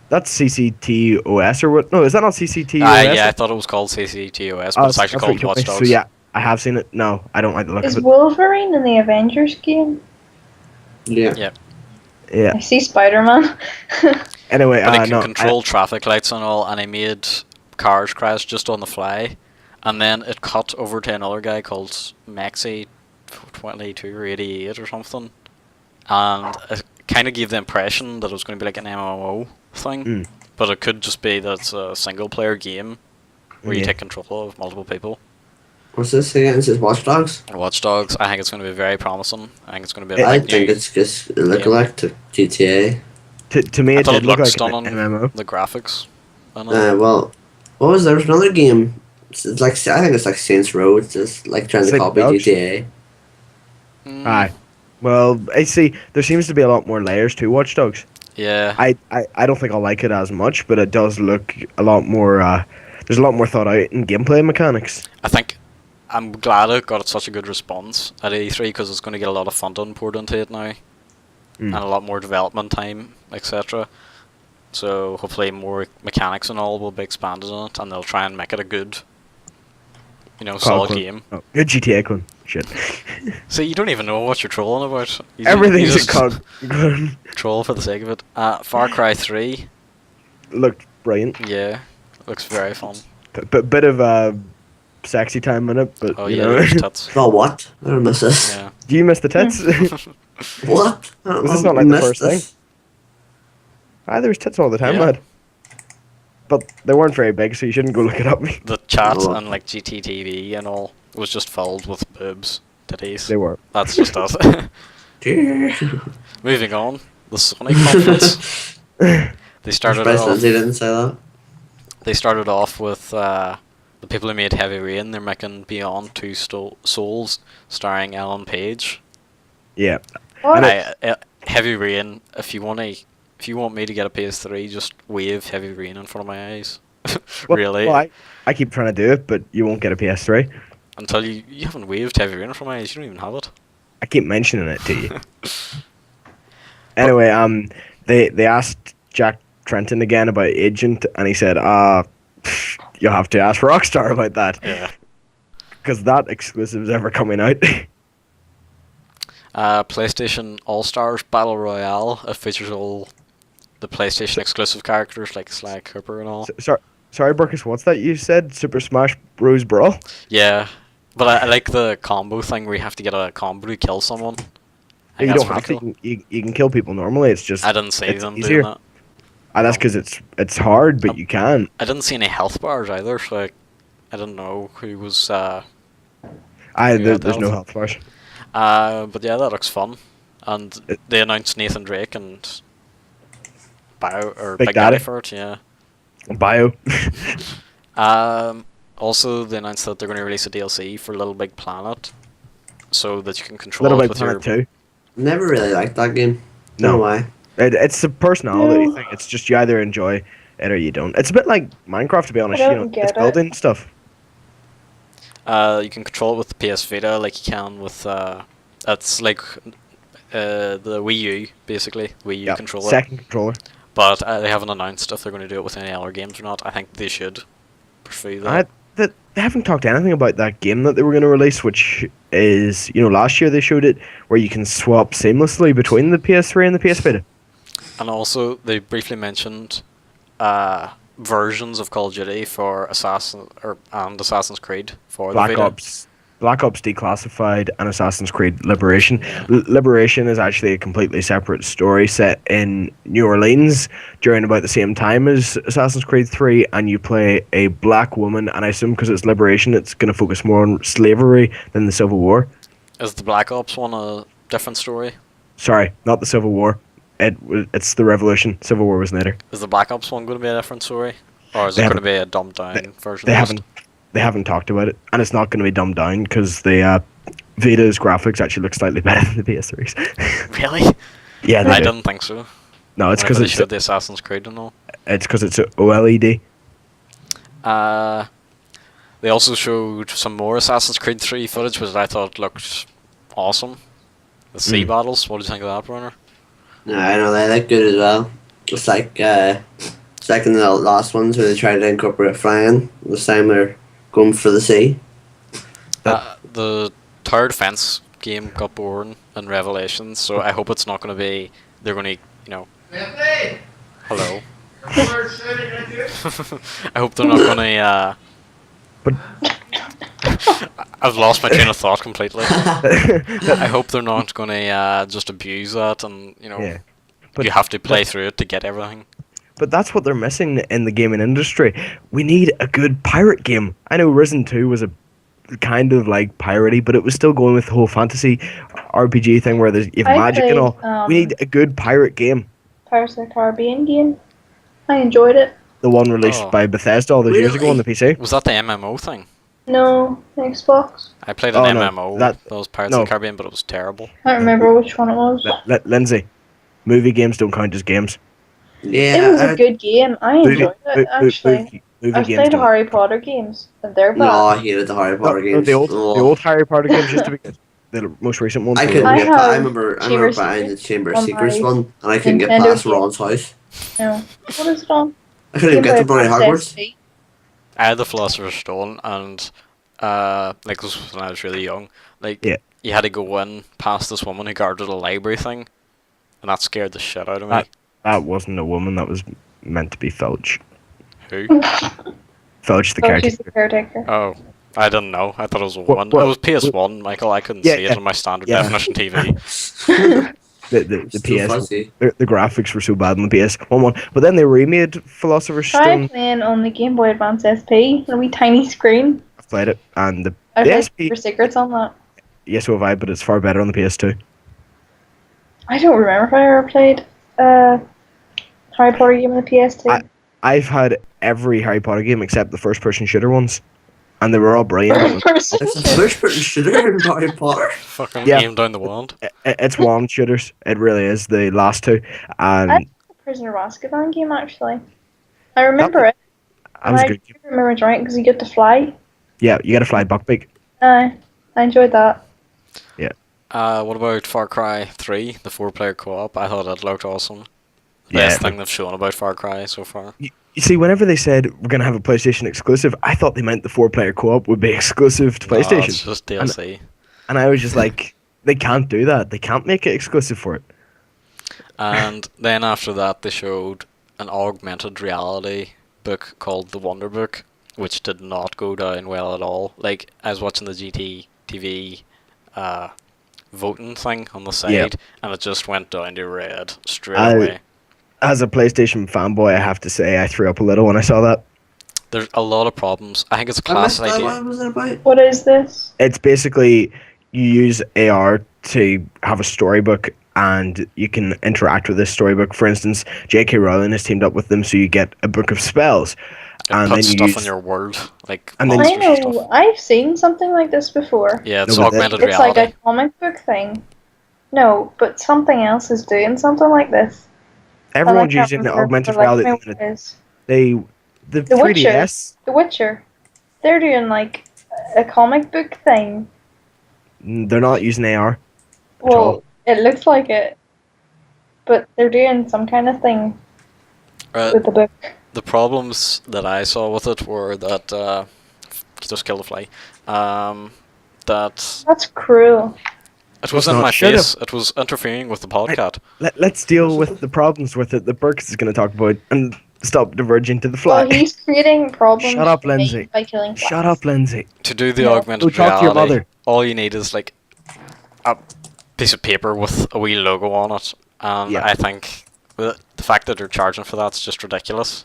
That's CCTOS or what? No, is that not CCTOS? Yeah, I thought it was called CCTOS, but Oh, it's actually that's what called you told Watch me. Dogs. So yeah, I have seen it. No, I don't like the look Is of it. Wolverine in the Avengers game? Yeah. Yeah. Yeah. I see Spider-Man. Anyway, But it can no, control traffic lights and all, and I made cars crash just on the fly, and then it cut over to another guy called Maxi 22 or 88 or something, and it kind of gave the impression that it was going to be like an MMO thing, Mm. but it could just be that it's a single player game where you Yeah. take control of multiple people. What's this again? This is Watch Dogs? Watch Dogs, I think it's going to be very promising. I think it's going to be a I big think new- it's just a look game. like to GTA. to me, I it thought did it look looked like stunning. an MMO. The graphics. And Well, what was there? Was another game. It's like I think it's like Saints Row. It's just like trying to Sleeping copy Dogs? GTA. Aye. Well, I see. There seems to be a lot more layers to Watch Dogs. Yeah. I don't think I'll like it as much, but it does look a lot more. There's a lot more thought out in gameplay mechanics. I think I'm glad it got such a good response at E3 because it's going to get a lot of funding poured into it now, and a lot more development time, etc. So hopefully more mechanics and all will be expanded on it, and they'll try and make it a good, solid Clone. game. Oh, good GTA clone. Shit. So you don't even know what you're trolling about. You Everything's just a clone. troll for the sake of it. Far Cry 3, Looked brilliant. yeah, looks very fun. Bit of sexy time in it, but Oh you yeah, know. there's tits. Oh, what? I don't miss this. Yeah. Do you miss the tits? What? Was this not like the missed first this. There was tits all the time, Yeah. lad. But they weren't very big, so you shouldn't go look it up. The chat Oh. and like GTTV and all was just filled with boobs, titties. They were. That's just us. Moving on, the Sony conference. They started Surprised off. Lindsay didn't say that. They started off with the people who made Heavy Rain. They're making Beyond Two Souls, starring Ellen Page. Yeah. What? Heavy Rain. If you want me to get a PS3, just wave Heavy Rain in front of my eyes. Well, Really? well, I keep trying to do it, but you won't get a PS3. Until you haven't waved Heavy Rain in front of my eyes, you don't even have it. I keep mentioning it to you. Anyway, they asked Jack Trenton again about Agent, and he said, you'll have to ask Rockstar about that, Yeah. because that exclusive's ever coming out. PlayStation All Stars Battle Royale. It features all the PlayStation exclusive characters like Sly Cooper and all. Sorry, Burkus, what's that you said? Super Smash Bros. Brawl? Yeah, but I like the combo thing where you have to get a combo to kill someone. I You think don't that's have to. pretty You can kill people normally. It's just cool. I didn't see it's them easier. doing that. That's because it's hard, but you can. I didn't see any health bars either, so I didn't know who was. There's that no was- health bars. But yeah, that looks fun. And they announced Nathan Drake and Big Big Daddy. Daddy for it, yeah. Bio. Also, they announced that they're going to release a DLC for Little Big Planet, so that you can control Little it Big with Planet your. 2. Never really liked that game. Don't know No. why. It's a personality No. thing. It's just you either enjoy it or you don't. It's a bit like Minecraft, to be honest. I You don't know, get it's it. building stuff. You can control it with the PS Vita like you can with That's like the Wii U, basically, Wii U controller. Second controller. But they haven't announced if they're going to do it with any other games or not. I think they should pursue that. They haven't talked anything about that game that they were going to release, which is, last year they showed it, where you can swap seamlessly between the PS3 and the PS Vita. And also, they briefly mentioned versions of Call of Duty for and Assassin's Creed for the Vita. Black Ops Declassified and Assassin's Creed Liberation. Liberation is actually a completely separate story set in New Orleans during about the same time as Assassin's Creed 3, and you play a black woman, and I assume because it's Liberation, it's going to focus more on slavery than the Civil War. Is the Black Ops one a different story? Sorry, not the Civil War. It's the Revolution. Civil War was later. Is the Black Ops one going to be a different story? Or is it going to be a dumbed down version? They haven't talked about it, and it's not going to be dumbed down because the Vita's graphics actually look slightly better than the PS3's. Really? Yeah, I didn't think so. No, it's because they showed the Assassin's Creed and all. It's because it's OLED. They also showed some more Assassin's Creed 3 footage, which I thought looked awesome. The sea battles. What do you think of that, Brenner? No, I know they look good as well. It's like in the last ones where they tried to incorporate flying. This time they're going for the sea. The tower defense game got boring in Revelations, so I hope it's not going to be. They're going to, Hello. I hope they're not going to. But I've lost my train of thought completely. I hope they're not going to just abuse that, and you have to play through it to get everything. But that's what they're missing in the gaming industry. We need a good pirate game. I know Risen 2 was a kind of like piratey, but it was still going with the whole fantasy RPG thing where you have magic and all. We need a good pirate game. Pirates of the Caribbean game. I enjoyed it. The one released by Bethesda all those years ago on the PC. Was that the MMO thing? No, Xbox. I played an MMO. That was Pirates of the Caribbean, but it was terrible. I don't remember which one it was. Lynsey, movie games don't count as games. Yeah, it was a good game. I enjoyed it, actually. I've played the Harry Potter games, and they're bad. No, I hated the Harry Potter games. The old Harry Potter games used to be good. The most recent ones. I remember buying the Chamber of Secrets one, and I couldn't get past Ron's house. No. What is it on? I couldn't get to Brony Hogwarts. I had the Philosopher's Stone, and this was when I was really young. You had to go in past this woman who guarded a library thing, and that scared the shit out of me. That wasn't a woman. That was meant to be Filch. Who? Filch, the caretaker. She's the caretaker. Oh, I didn't know. I thought it was a woman. It was PS1, Michael. I couldn't see it on my standard definition TV. The PS, the graphics were so bad on the PS1 one, but then they remade Philosopher's Stone. Try playing on the Game Boy Advance SP, a wee tiny screen. I've played it, and the SP. Secrets on that. Yes, so have I, but it's far better on the PS2. I don't remember if I ever played Harry Potter game on the PS2. I've had every Harry Potter game except the first-person shooter ones, and they were all brilliant. It's a first-person shooter in Harry Potter. Fucking aim down the wand. It's wand shooters. It really is. The last two. And I played the Prisoner of Azkaban game actually. I remember it. That was good. I remember it's right because you get to fly. Yeah, you get to fly buckbeak. I enjoyed that. Yeah. What about Far Cry 3, the 4-player co-op? I thought it looked awesome. Best thing they've shown about Far Cry so far. You see, whenever they said we're going to have a PlayStation exclusive, I thought they meant the 4-player co-op would be exclusive to PlayStation. It's just DLC. And I was just like, they can't do that. They can't make it exclusive for it. And then after that, they showed an augmented reality book called The Wonder Book, which did not go down well at all. Like, I was watching the GT TV voting thing on the side, and it just went down to red straight away. As a PlayStation fanboy, I have to say I threw up a little when I saw that. There's a lot of problems. I think it's a classic idea. What was it about? What is this? It's basically you use AR to have a storybook, and you can interact with this storybook. For instance, J.K. Rowling has teamed up with them, so you get a book of spells. And then stuff in your world, like I know. I've seen something like this before. Yeah, it's augmented reality. It's like a comic book thing. No, but something else is doing something like this. Everyone's using the augmented reality. The 3DS. The Witcher. They're doing like a comic book thing. They're not using AR. Well, it looks like it, but they're doing some kind of thing with the book. The problems that I saw with it were that just kill the fly. That That's cruel. it was in my face. It was interfering with the PodCat. Let's deal with the problems with it that Burkus is going to talk about and stop diverging to the flag. Well, he's creating problems. Shut up, Lynsey. By killing flies. Shut up, Lynsey. To do the No. augmented Go talk to your reality, mother. all you need is like a piece of paper with a wee logo on it, and Yeah. I think the fact that they're charging for that's just ridiculous.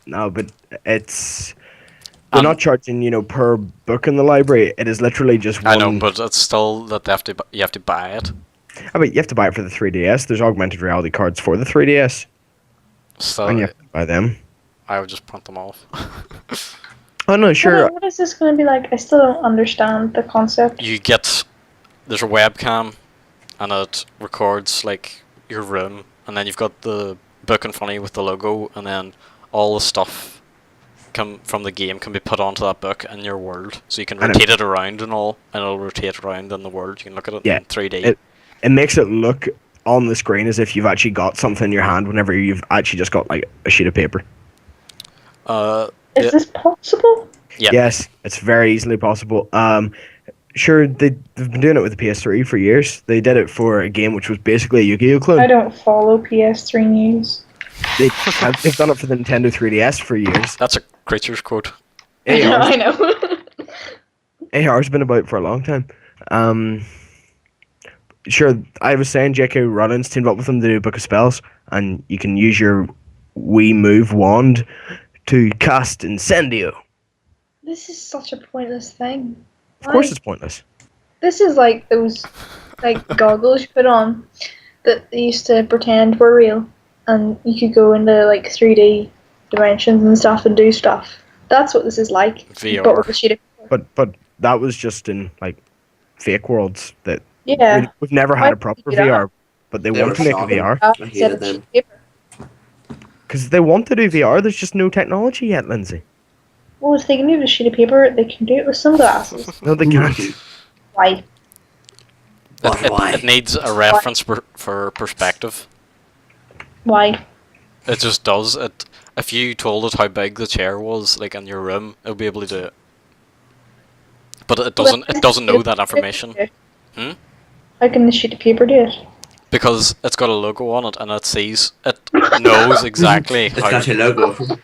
No, but they're not charging, per book in the library. It is literally just one. I know, but it's still that you have to buy it. I mean, you have to buy it for the 3DS. There's augmented reality cards for the 3DS, So and you have to buy them. I would just print them off. Oh no, sure. What is this going to be like? I still don't understand the concept. There's a webcam, and it records like your room, and then you've got the book in front of you with the logo, and then all the stuff from the game can be put onto that book in your world, so you can rotate it around and all, and it'll rotate around in the world. You can look at it in 3D. It makes it look on the screen as if you've actually got something in your hand whenever you've actually just got like a sheet of paper. Is this possible? Yeah. Yes, it's very easily possible. Sure, they've been doing it with the PS3 for years. They did it for a game which was basically a Yu-Gi-Oh clone. I don't follow PS3 news. They've done it for the Nintendo 3DS for years. That's a Creatures quote. I know. AR's been about for a long time. Sure, I was saying J.K. Rowling's teamed up with them to do a book of spells, and you can use your Wii Move wand to cast Incendio. This is such a pointless thing. Of course it's pointless. This is like those goggles you put on that they used to pretend were real, and you could go into like 3D dimensions and stuff and do stuff. That's what this is like. VR. But with a sheet of paper. But that was just in like fake worlds that Yeah. we've never had a Why proper would you do that? VR, but they They want were to make a shocking. VR I Instead hated of them. sheet of paper. because they want to do VR. There's just no technology yet, Lynsey. Well, if they can do it with a sheet of paper, they can do it with sunglasses. No, they can't. Why? Why? It needs a reference for perspective. Why? It just does. If you told it how big the chair was, like in your room, it'll be able to do it. But it doesn't. It doesn't know that information. Hmm? How can the sheet of paper do it? Because it's got a logo on it, and it knows exactly It's how. got your logo. Well,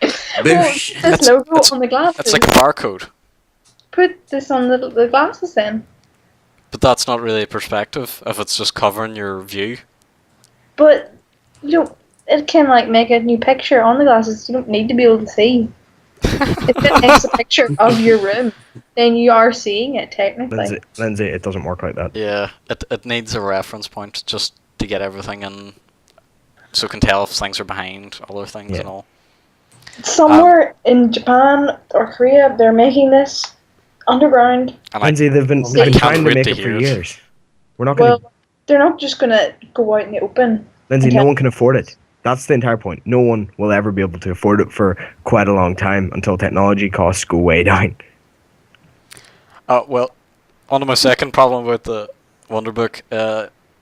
Boosh. this logo on the glasses. It's like a barcode, Put this on the glasses then. but that's not really a perspective if it's just covering your view. But you don't. It can like make a new picture on the glasses. You don't need to be able to see. If it makes a picture of your room, then you are seeing it technically. Lynsey, it doesn't work like that. Yeah, it needs a reference point just to get everything in, so it can tell if things are behind other things and all. Somewhere in Japan or Korea, they're making this underground. And Lynsey, they've been can't trying to wait make to it for hear it. years. We're not going to. Well, they're not just gonna go out in the open. Lynsey, okay. no one can afford it. That's the entire point. No one will ever be able to afford it for quite a long time until technology costs go way down. Well, on to my second problem with the Wonderbook.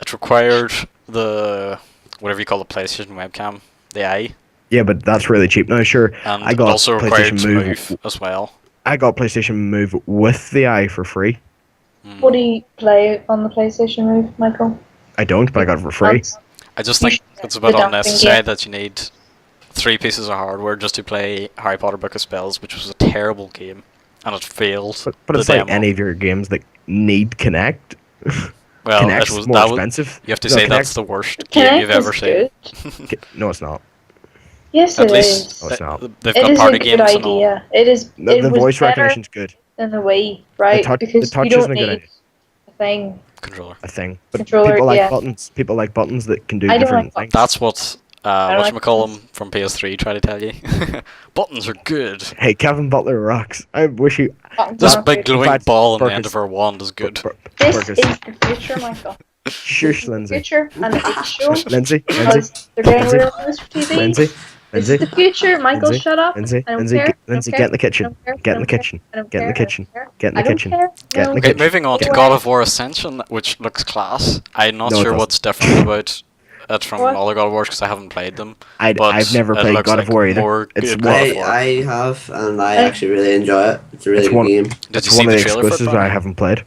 It required the whatever you call the PlayStation webcam, the eye, Yeah, but that's really cheap now. Sure, and I it got also required PlayStation to Move. move as well. I got PlayStation Move with the eye for free. What do you play on the PlayStation Move, Michael? I don't, but I got it for free. I just You think should it's a the bit dumping unnecessary game. that you need 3 pieces of hardware just to play Harry Potter Book of Spells, which was a terrible game, and it failed. But the it's like demo. any of your games that need Kinect. Well, Kinect's it was more that was, expensive. you have to No, say Kinect- that's the worst game you've Kinect ever is seen. good. No, it's not. Yes, At it least is. Oh, it's not. they've It got is a party good games and all. idea. It is. The It was voice better recognition's good. than the Wii, right? the because touch you don't isn't a good need idea. a thing. Controller. A thing. But Controller, people like yeah. buttons. People like buttons that can do I don't different like things. That's what don't like whatchamacallum from PS3 try to tell you. Buttons are good. Hey, Kevin Butler rocks. I wish you. This Not big good. glowing fact, ball on the Burkus- end of her wand is good. This Burkus. is the future, Michael. Shush, The Lynsey. future, and it's shown Lynsey, Lynsey, because they're getting rid of this for TV. Lynsey, This is the future. Michael, Lindsay, shut up. Lindsay, I don't Lindsay, care. get, I don't Lindsay, care. get in the I kitchen. don't care. Get I in the don't care. kitchen. I don't Get in the care. kitchen. I don't care. Get in I the don't kitchen. care. Get in No. the Okay, kitchen. moving on to Get God away. of War Ascension, which looks class. I'm not No, it sure doesn't. what's different about it from What? other God of Wars because I haven't played them. I've But never it played looks God of like War either. more It's good one- God of War. I have, and I I- actually really enjoy it. It's a really It's good one- game. Did It's you see one of the the trailer for it, exclusives I Brandon? haven't played.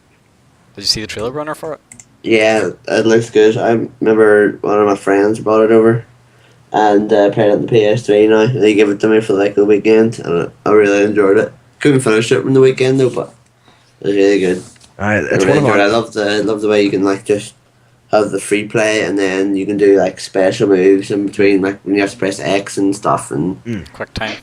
Did you see the trailer runner for it? Yeah, it looks good. I remember one of my friends brought it over and played it on the PS3 now. They gave it to me for like the weekend, and I really enjoyed it. Couldn't finish it from the weekend though, but it was really good. I It's really one of enjoyed it. I my. love the way you can like just have the free play, and then you can do like special moves in between, like when you have to press X and stuff, and Quick time.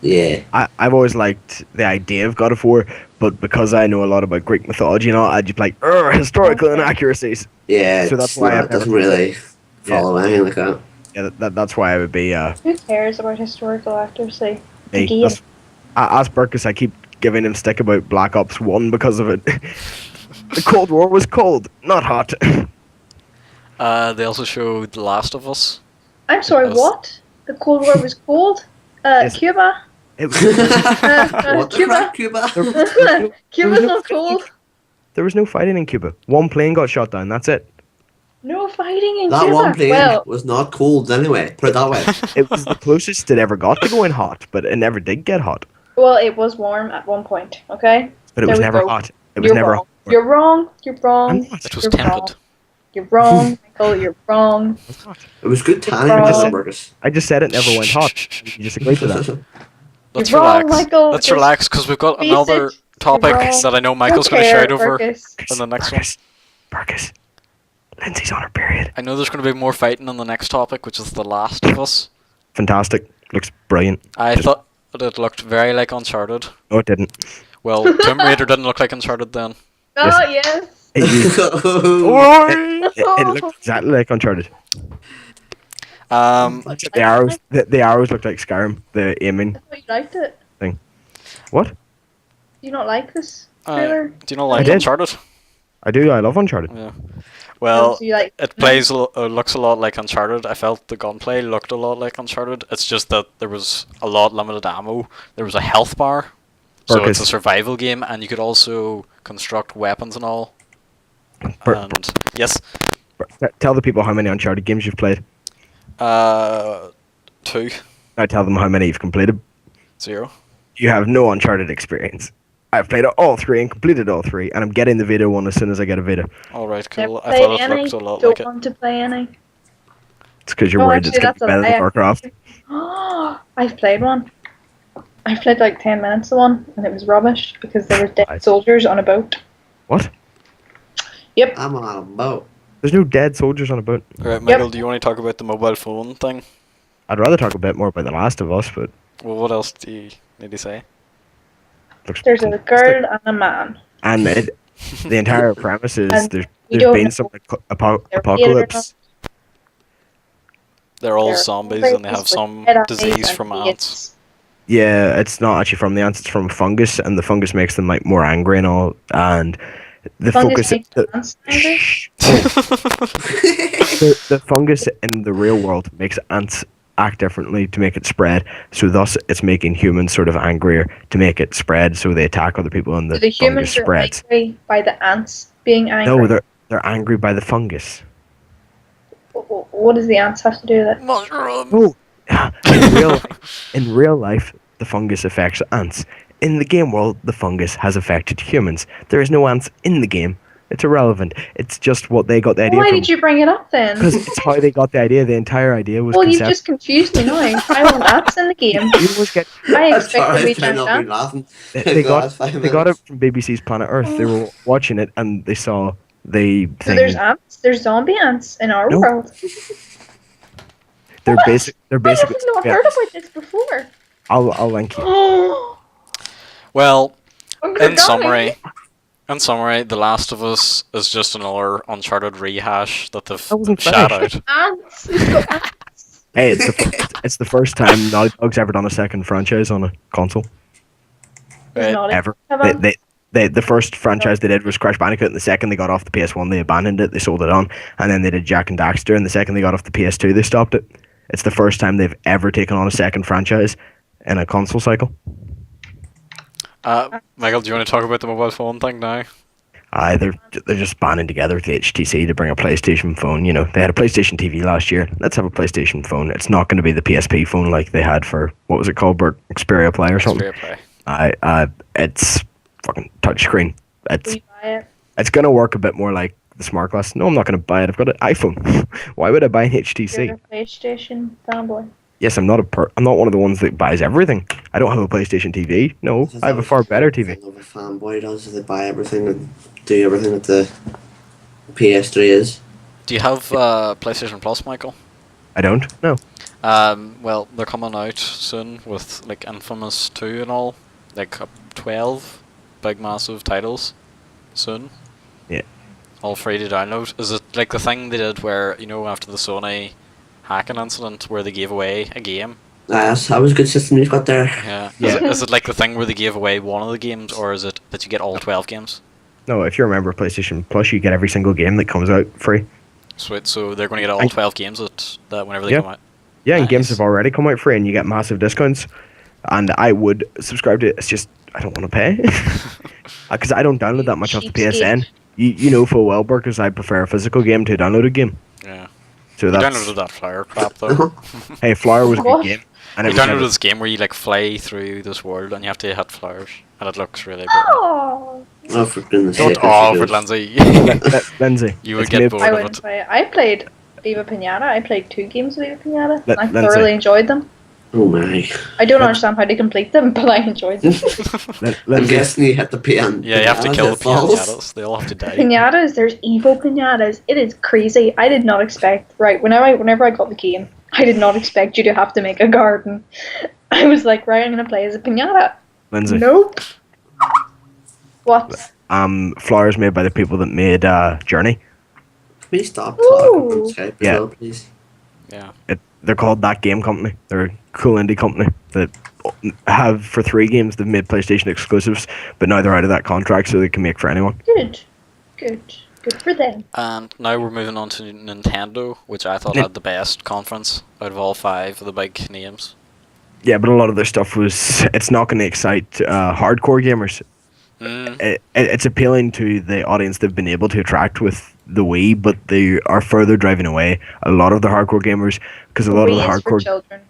yeah. I've always liked the idea of God of War, but because I know a lot about Greek mythology and all, I just like historical Okay. inaccuracies. Yeah, So that's why I've it doesn't never- really follow anything like that. Yeah, that's why I would be Who cares about historical accuracy? me. Game. As Burkus, I keep giving him stick about Black Ops 1 because of it. The Cold War was cold, not hot. They also showed The Last of Us. I'm sorry, Yes. what? The Cold War was cold? Yes. Cuba? It was, What the Cuba? crap, Cuba? Cuba's no not cold. there was no fighting in Cuba. One plane got shot down, that's it. No fighting in That Cuba. one plane Well, was not cold anyway. Put it that way. It was the closest it ever got to going hot, but it never did get hot. well, it was warm at one point, okay? But it There was we never go. hot. It was You're never wrong. hot. You're wrong. You're I'm wrong. not. It was You're tempered. wrong. You're wrong, Michael. You're wrong. It's not. It was good tanning Wrong. with some burgers. I just said it never went hot. You just agreed to that. Let's You're wrong, relax. Michael. Let's Just relax because we've got face another it. topic You're wrong. that I know Michael's Don't going to care, shout over Burkus. in the next one. Burkus. Lindsay's on her period. I know there's going to be more fighting on the next topic, which is The Last of Us. Fantastic. Looks brilliant. I thought that it looked very like Uncharted. No, it didn't. Well, Tomb Raider didn't look like Uncharted then. Oh, yes. It, used- it looked exactly like Uncharted. The arrows, the arrows looked like Skyrim. The aiming. I thought you liked it. What? Do you not like this Do trailer? you not like I did. Uncharted? I do. I love Uncharted. Yeah. Well, So you like it plays looks a lot like Uncharted. I felt the gunplay looked a lot like Uncharted. It's just that there was a lot limited ammo. There was a health bar, so it's a Burkus. survival game, and you could also construct weapons and all. Bur- And yes, Tell the people how many Uncharted games you've played. 2, Now tell them how many you've completed. 0. You have no Uncharted experience. I've played all three and completed all three, and I'm getting the Vita one as soon as I get a Vita. All right, never cool. I played thought it any. looked a lot Don't like it. want to play any. It's because you're Oh, worried it's actually, going to be better than that's a lie. Warcraft. I've played one. I played like 10 minutes of one, and it was rubbish because there were dead Right. soldiers on a boat. What? Yep. I'm on a boat. There's no dead soldiers on a boat. All right, Michael, do you want to talk about the mobile phone thing? I'd rather talk a bit more about The Last of Us, but Well, what else do you need to say? it looks There's a fantastic. girl and a man. And the entire premise is And there's we been don't some know apo- they're apocalypse. They're all They're zombies and they have with some dead eyes disease and from idiots. ants. Yeah, it's not actually from the ants; it's from fungus, and the fungus makes them like more angry and all. And the Fungus focus, makes the, ants angry? shh. The fungus in the real world makes ants act differently to make it spread. So thus, it's making humans sort of angrier to make it spread. So they attack other people, and So the the fungus humans are spreads. angry by the ants being angry. No, they're angry by the fungus. What does the ants have to do with it? Mushroom. No, in real life, the fungus affects ants. In the game world, the fungus has affected humans. There is no ants in the game. It's irrelevant. It's just what they got the idea Why from. did you bring it up then? Because it's how they got the idea. The entire idea was Well, you've concept. just confused me now. I want ants in the game. You always get. I I'm expect sorry, to be I trying not to be ants. laughing. They The got. last 5 They got it minutes. from BBC's Planet Earth. They were watching it and they saw the So thing. there's ants. There's zombie ants in our No. world. They're What? basic. They're I basically. have not heard about this before. I'll link you. Oh, Well, I'm gonna in die. summary, The Last of Us is just another Uncharted rehash that they've That wasn't shot finished. out. Ants. It's got ants. Hey, it's the first time Naughty Dog's ever done a second franchise on a console There's Right. not a- ever. Have ants. The first franchise they did was Crash Bandicoot, and the second they got off the PS1 they abandoned it, they sold it on, and then they did Jack and Daxter, and the second they got off the PS2 they stopped it. it's the first time they've ever taken on a second franchise in a console cycle. Michael, do you want to talk about the mobile phone thing now? They're just banding together with the HTC to bring a PlayStation phone. You know, they had a PlayStation TV last year. Let's have a PlayStation phone. It's not going to be the PSP phone like they had for, what was it called, Xperia Play or something. Xperia Play. It's fucking touchscreen. Will you buy it? It's going to work a bit more like the Smartglass. No, I'm not going to buy it. I've got an iPhone. Why would I buy an HTC? You're a PlayStation fanboy. Yes, I'm not one of the ones that buys everything. I don't have a PlayStation TV. No, I have a far better TV. What a fanboy does, they buy everything and do everything that the PS3 is. Do you have PlayStation Plus, Michael? I don't. No. Well, they're coming out soon with like Infamous 2 and all, like 12 big massive titles soon. Yeah. All free to download. Is it like the thing they did where, you know, after the Sony hacking incident where they gave away a game? Yes, that was a good system you've got there. Yeah. Yeah. Is it like the thing where they gave away one of the games, or is it that you get all 12 games? No, if you're a member of PlayStation Plus, you get every single game that comes out free. Sweet, so they're going to get all 12 games that whenever they Yeah. come out. Yeah, and games Nice. have already come out free, and you get massive discounts. And I would subscribe to it. It's just I don't want to pay because I don't download that much off the PSN. You know full well, Burkus, I prefer a physical game to a downloaded game. Yeah. So You that's downloaded that Flower crap though. hey, Flower was a What? good game. And You it was downloaded never- this game where you like fly through this world and you have to hit flowers, and it looks really good. Oh, Oh, for goodness Don't sake. that's offer it, good. Lindsay. Lindsay, You would it's get made- bored I of wouldn't it. play it. I played Viva Pinata. I played 2 games of Viva Pinata. Let- I Lindsay. thoroughly enjoyed them. Oh my. I don't understand how to complete them, but I enjoyed them. I'm Lindsay, guessing you hit the piano. Yeah, you have to pianos kill the that falls. pinatas. They all have to die. Pinatas, there's evil pinatas. It is crazy. I did not expect. Right, whenever I got the game, I did not expect you to have to make a garden. I was like, right, I'm gonna play as a pinata. Lindsay. Nope. What? Flower's made by the people that made Journey. Please stop talking on Ooh. Skype as Yeah. well, please. Yeah. They're called That Game Company. They're a cool indie company that have for 3 games they've made PlayStation exclusives, but now they're out of that contract, so they can make for anyone. Good. Good for them. And now we're moving on to Nintendo, which I thought Nin- had the best conference out of all 5 of the big names. Yeah, but a lot of their stuff it's not going to excite hardcore gamers. It's appealing to the audience they've been able to attract with the Wii, but they are further driving away a lot of the hardcore gamers because a lot of the Wii is for hardcore children.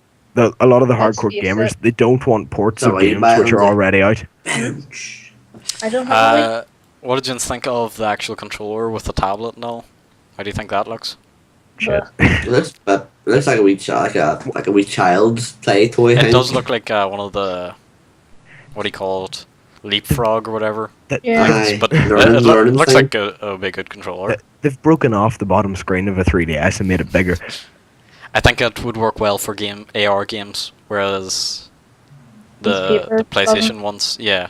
a lot of the Let's hardcore face gamers it. they don't want ports So of are you games buying which are them? already out. I don't have a Wii. What did you think of the actual controller with the tablet and all? How do you think that looks? Shit. It looks like a wee like a wee child's play toy. It thing. does look like one of the, what do you call it, leapfrog or whatever. Yeah. Aye, But learning it looks thing. like a big good controller. They've broken off the bottom screen of a 3DS and made it bigger. I think it would work well for AR games, whereas the Paper PlayStation ones, yeah,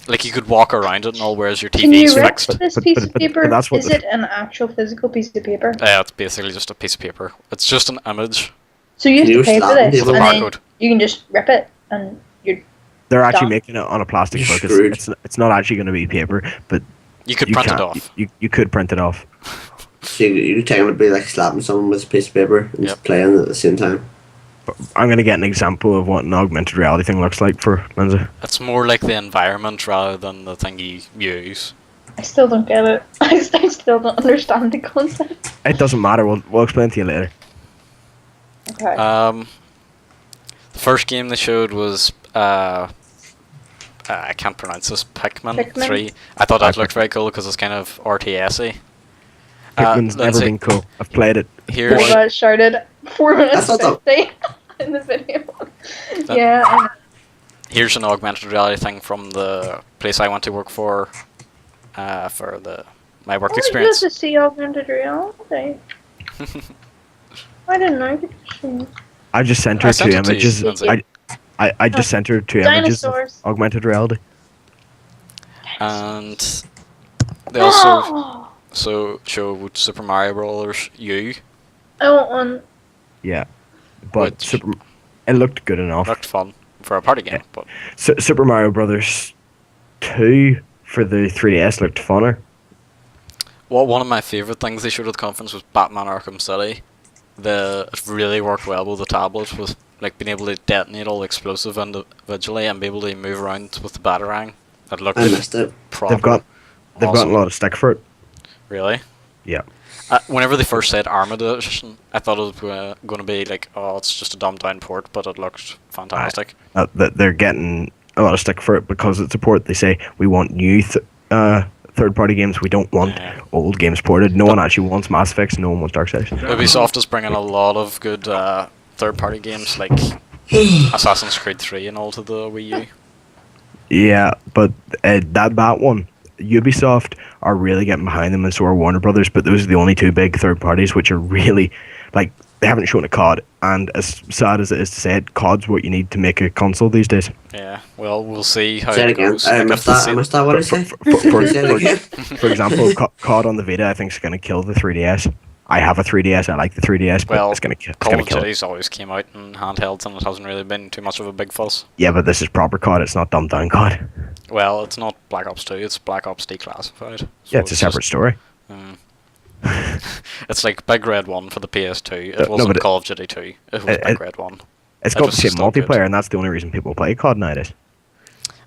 like you could walk around it and all, whereas your Can TV you is rip fixed. this But- piece but- of but paper? that's what Is the- it an actual physical piece of paper? Yeah, it's basically just a piece of paper. It's just an image So you have Can to you pay for slap this, it with and a then barcode. you can just rip it, and you're They're actually Done. making it on a plastic You're book. screwed. It's not actually going to be paper, but You could you print it can't- off. You could print it off. So you're taking to be like slapping someone with a piece of paper and Yep. just playing at the same time. I'm going to get an example of what an augmented reality thing looks like for Lindsay. It's more like the environment rather than the thing you use. I still don't get it. I still don't understand the concept. It doesn't matter. We'll explain to you later. Okay. The first game they showed was I can't pronounce this, Pikmin Pikmin? 3. I thought that Pikmin. looked very cool because it's kind of RTS-y. Pikmin's never Lindsay, been cool. I've played it. Here's Boba shouted 4 minutes I thought 50 in the video. Yeah. I know. here's an augmented reality thing from the place I went to work for my work Oh, experience. you have to see augmented reality. I didn't know you could see. I just sent I her sent 2 it to you, images. Lindsay. I just sent her 2 images of Dinosaurs. augmented reality. And they also showed Super Mario Bros. U. I want one. Yeah, but Which- it looked good enough. Looked fun for a party game, but Super Mario Brothers 2 for the 3DS looked funner. one of my favourite things they showed at the conference was Batman Arkham City. it really worked well with the tablet, with like being able to detonate all the explosive individually and be able to move around with the batarang. It looked I missed it. proper. They've awesome. gotten a lot of stick for it. Really? Yeah. Whenever they first said Armored Edition, I thought it was going to be like, oh, it's just a dumbed down port, but it looked fantastic. That they're getting a lot of stick for it because it's a port. They say we want new third-party games. We don't want old games ported. No one actually wants Mass Effect. No one wants Darksiders. Ubisoft is bringing a lot of good third-party games like Assassin's Creed 3 and all to the Wii U. Yeah, but that one, Ubisoft are really getting behind them, and so are Warner Brothers. But those are the only two big third parties which are really like they haven't shown a COD. And as sad as it is to say it, COD's what you need to make a console these days. Yeah, well, we'll see how Say it it again. goes. I Like, missed if that. I missed that. What did you say? Say it again. For example, COD on the Vita, I think is going to kill the 3DS. I have a 3DS. I like the 3DS, but Well, it's going to Call of kill it. Duty's always came out in handhelds, and it hasn't really been too much of a big fuss. Yeah, but this is proper COD. It's not dumbed down COD. Well, it's not Black Ops 2, it's Black Ops Declassified. So Yeah, it's a separate story. It's like Big Red 1 for the PS2. It wasn't but Call of Duty 2. It was Big Red 1. It's It got was the same still good. multiplayer, and that's the only reason people play COD nowadays.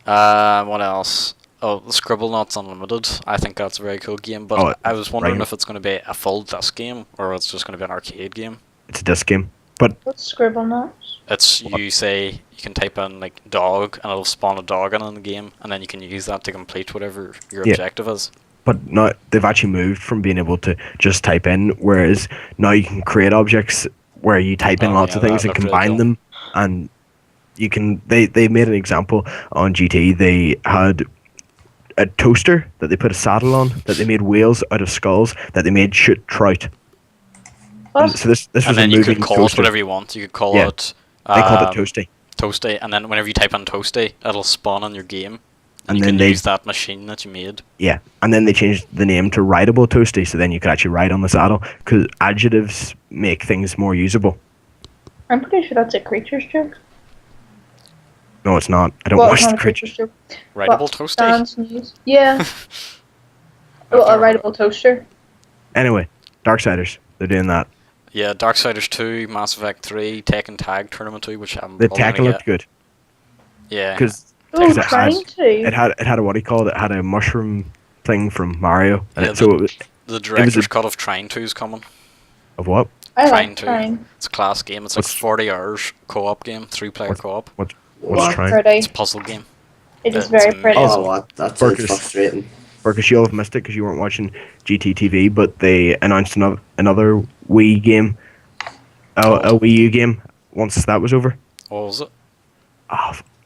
What else? Oh, the Scribblenauts Unlimited. I think that's a very cool game, but Oh, I was wondering right. if it's going to be a full disc game or it's just going to be an arcade game. It's a disc game, but What's Scribblenauts? It's you say you can type in like dog and it'll spawn a dog in the game, and then you can use that to complete whatever your Yeah. objective is. but now they've actually moved from being able to just type in, whereas now you can create objects where you type in Oh, lots yeah, of things that and looked really combine cool. them, and you can. They made an example on GT. They had a toaster that they put a saddle on, that they made whales out of skulls, that they made shoot trout. And What? so this was And a then you moving could call toaster. it whatever you want. You could call Yeah. it They called it Toasty. Toasty, and then whenever you type in Toasty, it'll spawn on your game, And you then can they- use that machine that you made. Yeah, and then they changed the name to Rideable Toasty, so then you could actually ride on the saddle, because adjectives make things more usable. I'm pretty sure that's a creature's joke. No, it's not. I don't Well, watch it's not the a creatures. creature's joke. Rideable But Toasty. Sans news. Yeah. I've Well, a never heard rideable toaster. Anyway, Darksiders, they're doing that. Yeah, Darksiders 2, Mass Effect 3, Tekken Tag Tournament 2, which I'm The only Tekken gonna looked good, get. Yeah. because Oh, Exactly. trying to. it had a what do you call it? It had a mushroom thing from Mario, and Yeah, so it was the director's a- cut of Trine 2 is coming. of what? I Trying like to. trying. It's a class game. It's like What's- 40 hours co-op game, 3-player What's- co-op. What's What? trying? Pretty. It's a puzzle game. It is it's very pretty. amazing. Oh, what? That Burkus. sounds frustrating. Burkus, you'll have missed it because you weren't watching GTTV, but they announced another Wii game, a Wii U game. Once that was over, What was it?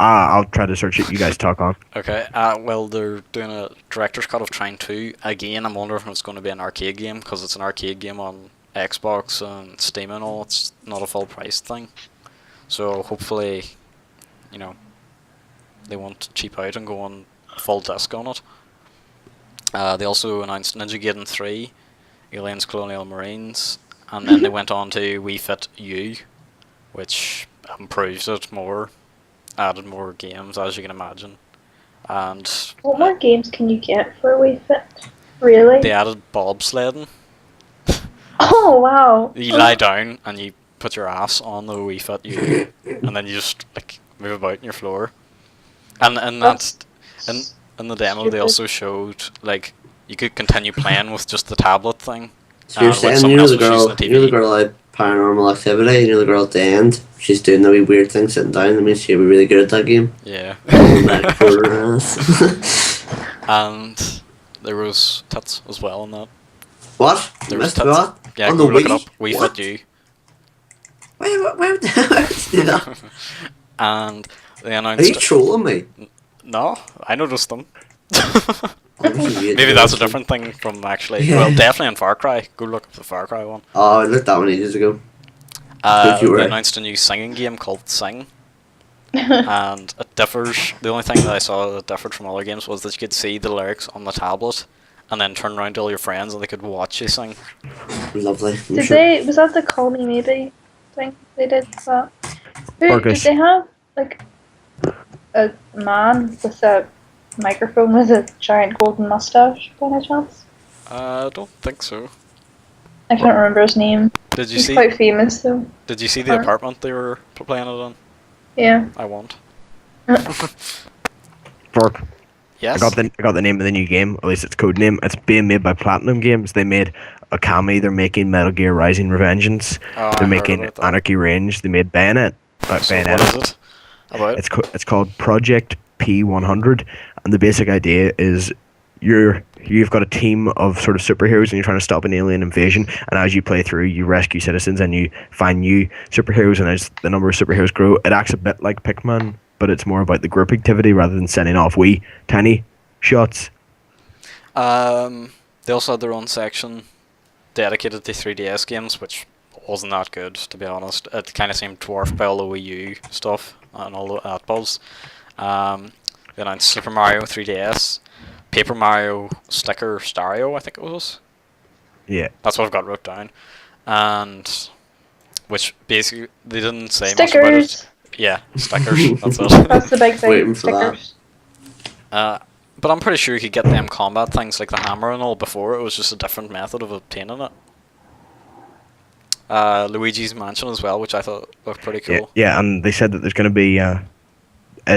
I'll try to search it. You guys talk on. Okay, well, they're doing a director's cut of Trine 2. Again, I'm wondering if it's going to be an arcade game, because it's an arcade game on Xbox and Steam and all. It's not a full price thing. So hopefully, they won't cheap out and go on full disc on it. They also announced Ninja Gaiden 3, Aliens Colonial Marines, and then they went on to Wii Fit U, which improves it more, added more games, as you can imagine. And What more games can you get for a Wii Fit? Really? they added bobsledding. Oh, wow. You lie down and you put your ass on the Wii Fit U, and then you just like move about in your floor. And that's in the demo they stupid. also showed like you could continue playing with just the tablet thing. So you're when saying someone you're else the was girl, using the you're the TV. girl at Paranormal Activity, and you're the girl at the end. She's doing the wee weird thing sitting down. That means she'll be really good at that game. Yeah. Like, for her ass. And there was tits as well in that. What? There was Missed tits. what? Yeah, On go the look it Wii? up. Wii What? Fit U. Why would they do that? And they Are announced you trolling me? No, I noticed them. Maybe Maybe that's a different thing from actually. Yeah. Well, definitely in Far Cry. Go look up the Far Cry one. Oh, I looked that one ages ago. Don't you They worry. announced a new singing game called Sing, and it differs. The only thing that I saw that differed from other games was that you could see the lyrics on the tablet, and then turn around to all your friends and they could watch you sing. Lovely. I'm Did sure. they? Was that the Call Me Maybe thing? They did that. Who did Burkus. they have? Like a man with a microphone with a giant golden mustache, by any chance? I don't think so. I can't remember his name. Did you He's see? quite famous though. Did you see the apartment they were playing it in? Yeah. I want. Burk. Yes. I got the name of the new game. At least its code name. It's being made by Platinum Games. They made Okami. They're making Metal Gear Rising: Revengeance. Oh, They're I heard making about that. Anarchy Range. They made Bayonet. So what Bayonetta. is it about? It's called Project P100, and the basic idea is you've got a team of sort of superheroes and you're trying to stop an alien invasion, and as you play through you rescue citizens and you find new superheroes, and as the number of superheroes grow it acts a bit like Pikmin, but it's more about the group activity rather than sending off wee tiny shots. They also had their own section dedicated to 3DS games, which wasn't that good, to be honest. It kind of seemed dwarfed by all the Wii U stuff and all that buzz. They announced Super Mario 3DS, Paper Mario Sticker Stereo, I think it was. Yeah. That's what I've got wrote down. And which basically they didn't say Stickers. much about it. Yeah, stickers. That's it. That's the big thing. Waiting for that. But I'm pretty sure you could get them combat things like the hammer and all before. It was just a different method of obtaining it. Luigi's Mansion as well, which I thought looked pretty cool. Yeah, and they said that there's going to be a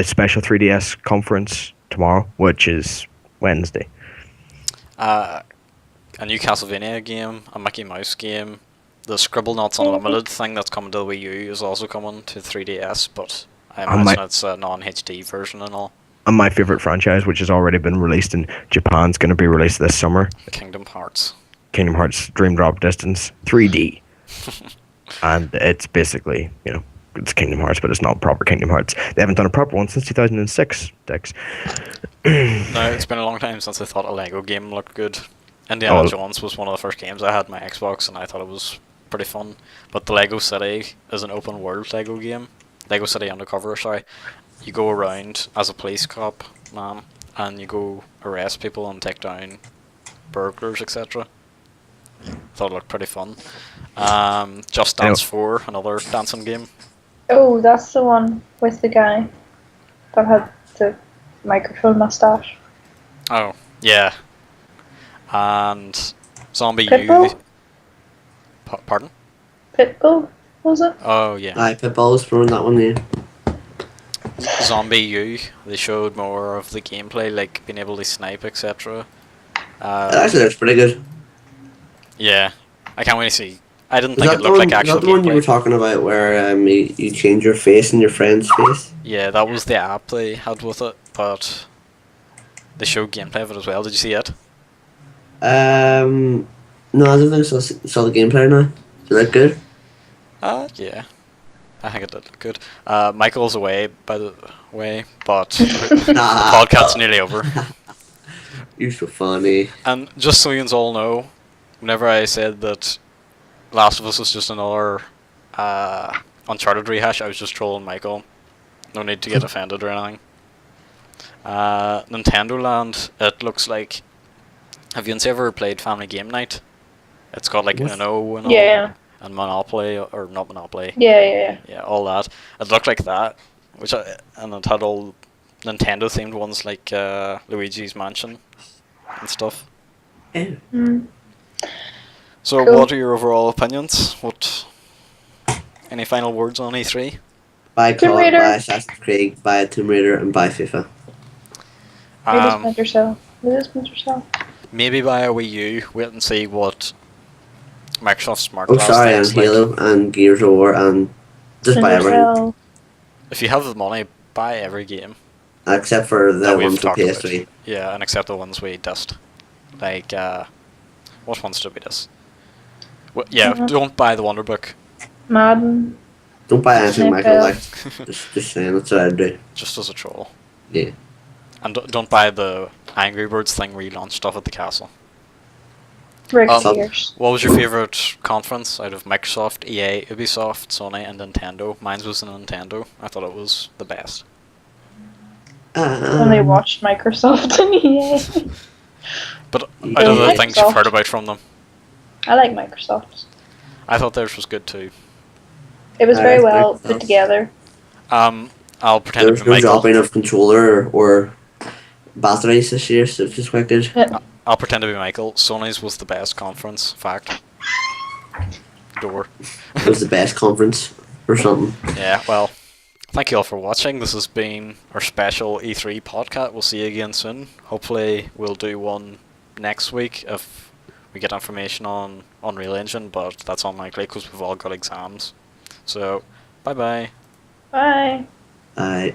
special 3DS conference tomorrow, which is Wednesday. A new Castlevania game, a Mickey Mouse game. The Scribblenauts Unlimited thing that's coming to the Wii U is also coming to 3DS, but I imagine it's a non-HD version and all. And my favourite franchise, which has already been released in Japan, is going to be released this summer. Kingdom Hearts. Kingdom Hearts Dream Drop Distance 3D. And it's basically, it's Kingdom Hearts, but it's not proper Kingdom Hearts. They haven't done a proper one since 2006, Dix. No, it's been a long time since I thought a Lego game looked good. Indiana Jones was one of the first games I had on my Xbox, and I thought it was pretty fun. But the Lego City is an open world Lego game. Lego City Undercover, sorry. You go around as a police cop, man, and you go arrest people and take down burglars, etc. Thought it looked pretty fun. Just Dance 4, another dancing game. Oh, that's the one with the guy that had the microphone mustache. Oh, yeah. And ZombieU. Pitbull? Pardon? Pitbull, was it? Oh, yeah. Aye, Pitbull was throwing that one there. ZombieU, they showed more of the gameplay, like being able to snipe, etc. It actually looks pretty good. Yeah, I can't wait to see. I didn't Is think that it looked like actual is that the one you were gameplay. talking about where you change your face and your friend's face? Yeah, that was the app they had with it, but they showed gameplay of it as well. Did you see it? No, I don't think I saw the gameplay now. Does it look good? Yeah. I think it did look good. Michael's away, by the way, but the podcast's nearly over. You're so funny. And just so you all know, whenever I said that Last of Us was just another Uncharted rehash, I was just trolling Michael. No need to get offended or anything. Nintendo Land, it looks like... Have you ever played Family Game Night? It's got like Uno and all. Yeah. And Monopoly, or not Monopoly. Yeah. Yeah, all that. It looked like that, and it had all Nintendo themed ones like Luigi's Mansion and stuff. Yeah. Mm. So, Cool. what are your overall opinions? Any final words on E3? Buy Tomb COD, Raider. buy Assassin's Creed, buy Tomb Raider, and buy FIFA. Maybe Splinter Cell. Maybe buy a Wii U. Wait and see what Microsoft Smartglass Oh, sorry, and things like. Halo, and Gears of War, and just buy everything. If you have the money, buy every game. Except for the that we've ones for talked about. PS3. Yeah, and except the ones we dissed. Like, what ones did we diss? Well, yeah, don't buy the Wonder Book. Madden. Don't buy anything NFL. Michael likes. just saying, that's what I'd do. Just as a troll. Yeah. And don't buy the Angry Birds thing where you launch stuff at the castle. Wreckateers. What was your favourite conference out of Microsoft, EA, Ubisoft, Sony, and Nintendo? Mine was Nintendo. I thought it was the best. Only watched Microsoft and EA. But out of the Microsoft. things you've heard about from them, I like Microsoft. I thought theirs was good too. It was very I well think put so. together. I'll pretend There's to be no Michael. dropping of controller or batteries this year, so it's just quite good. I'll pretend to be Michael. Sony's was the best conference. Fact. door. It was the best conference or something. Yeah, well, thank you all for watching. This has been our special E3 podcast. We'll see you again soon. Hopefully we'll do one next week if we get information on Unreal Engine, but that's unlikely because we've all got exams. So, bye-bye. Bye. Aye.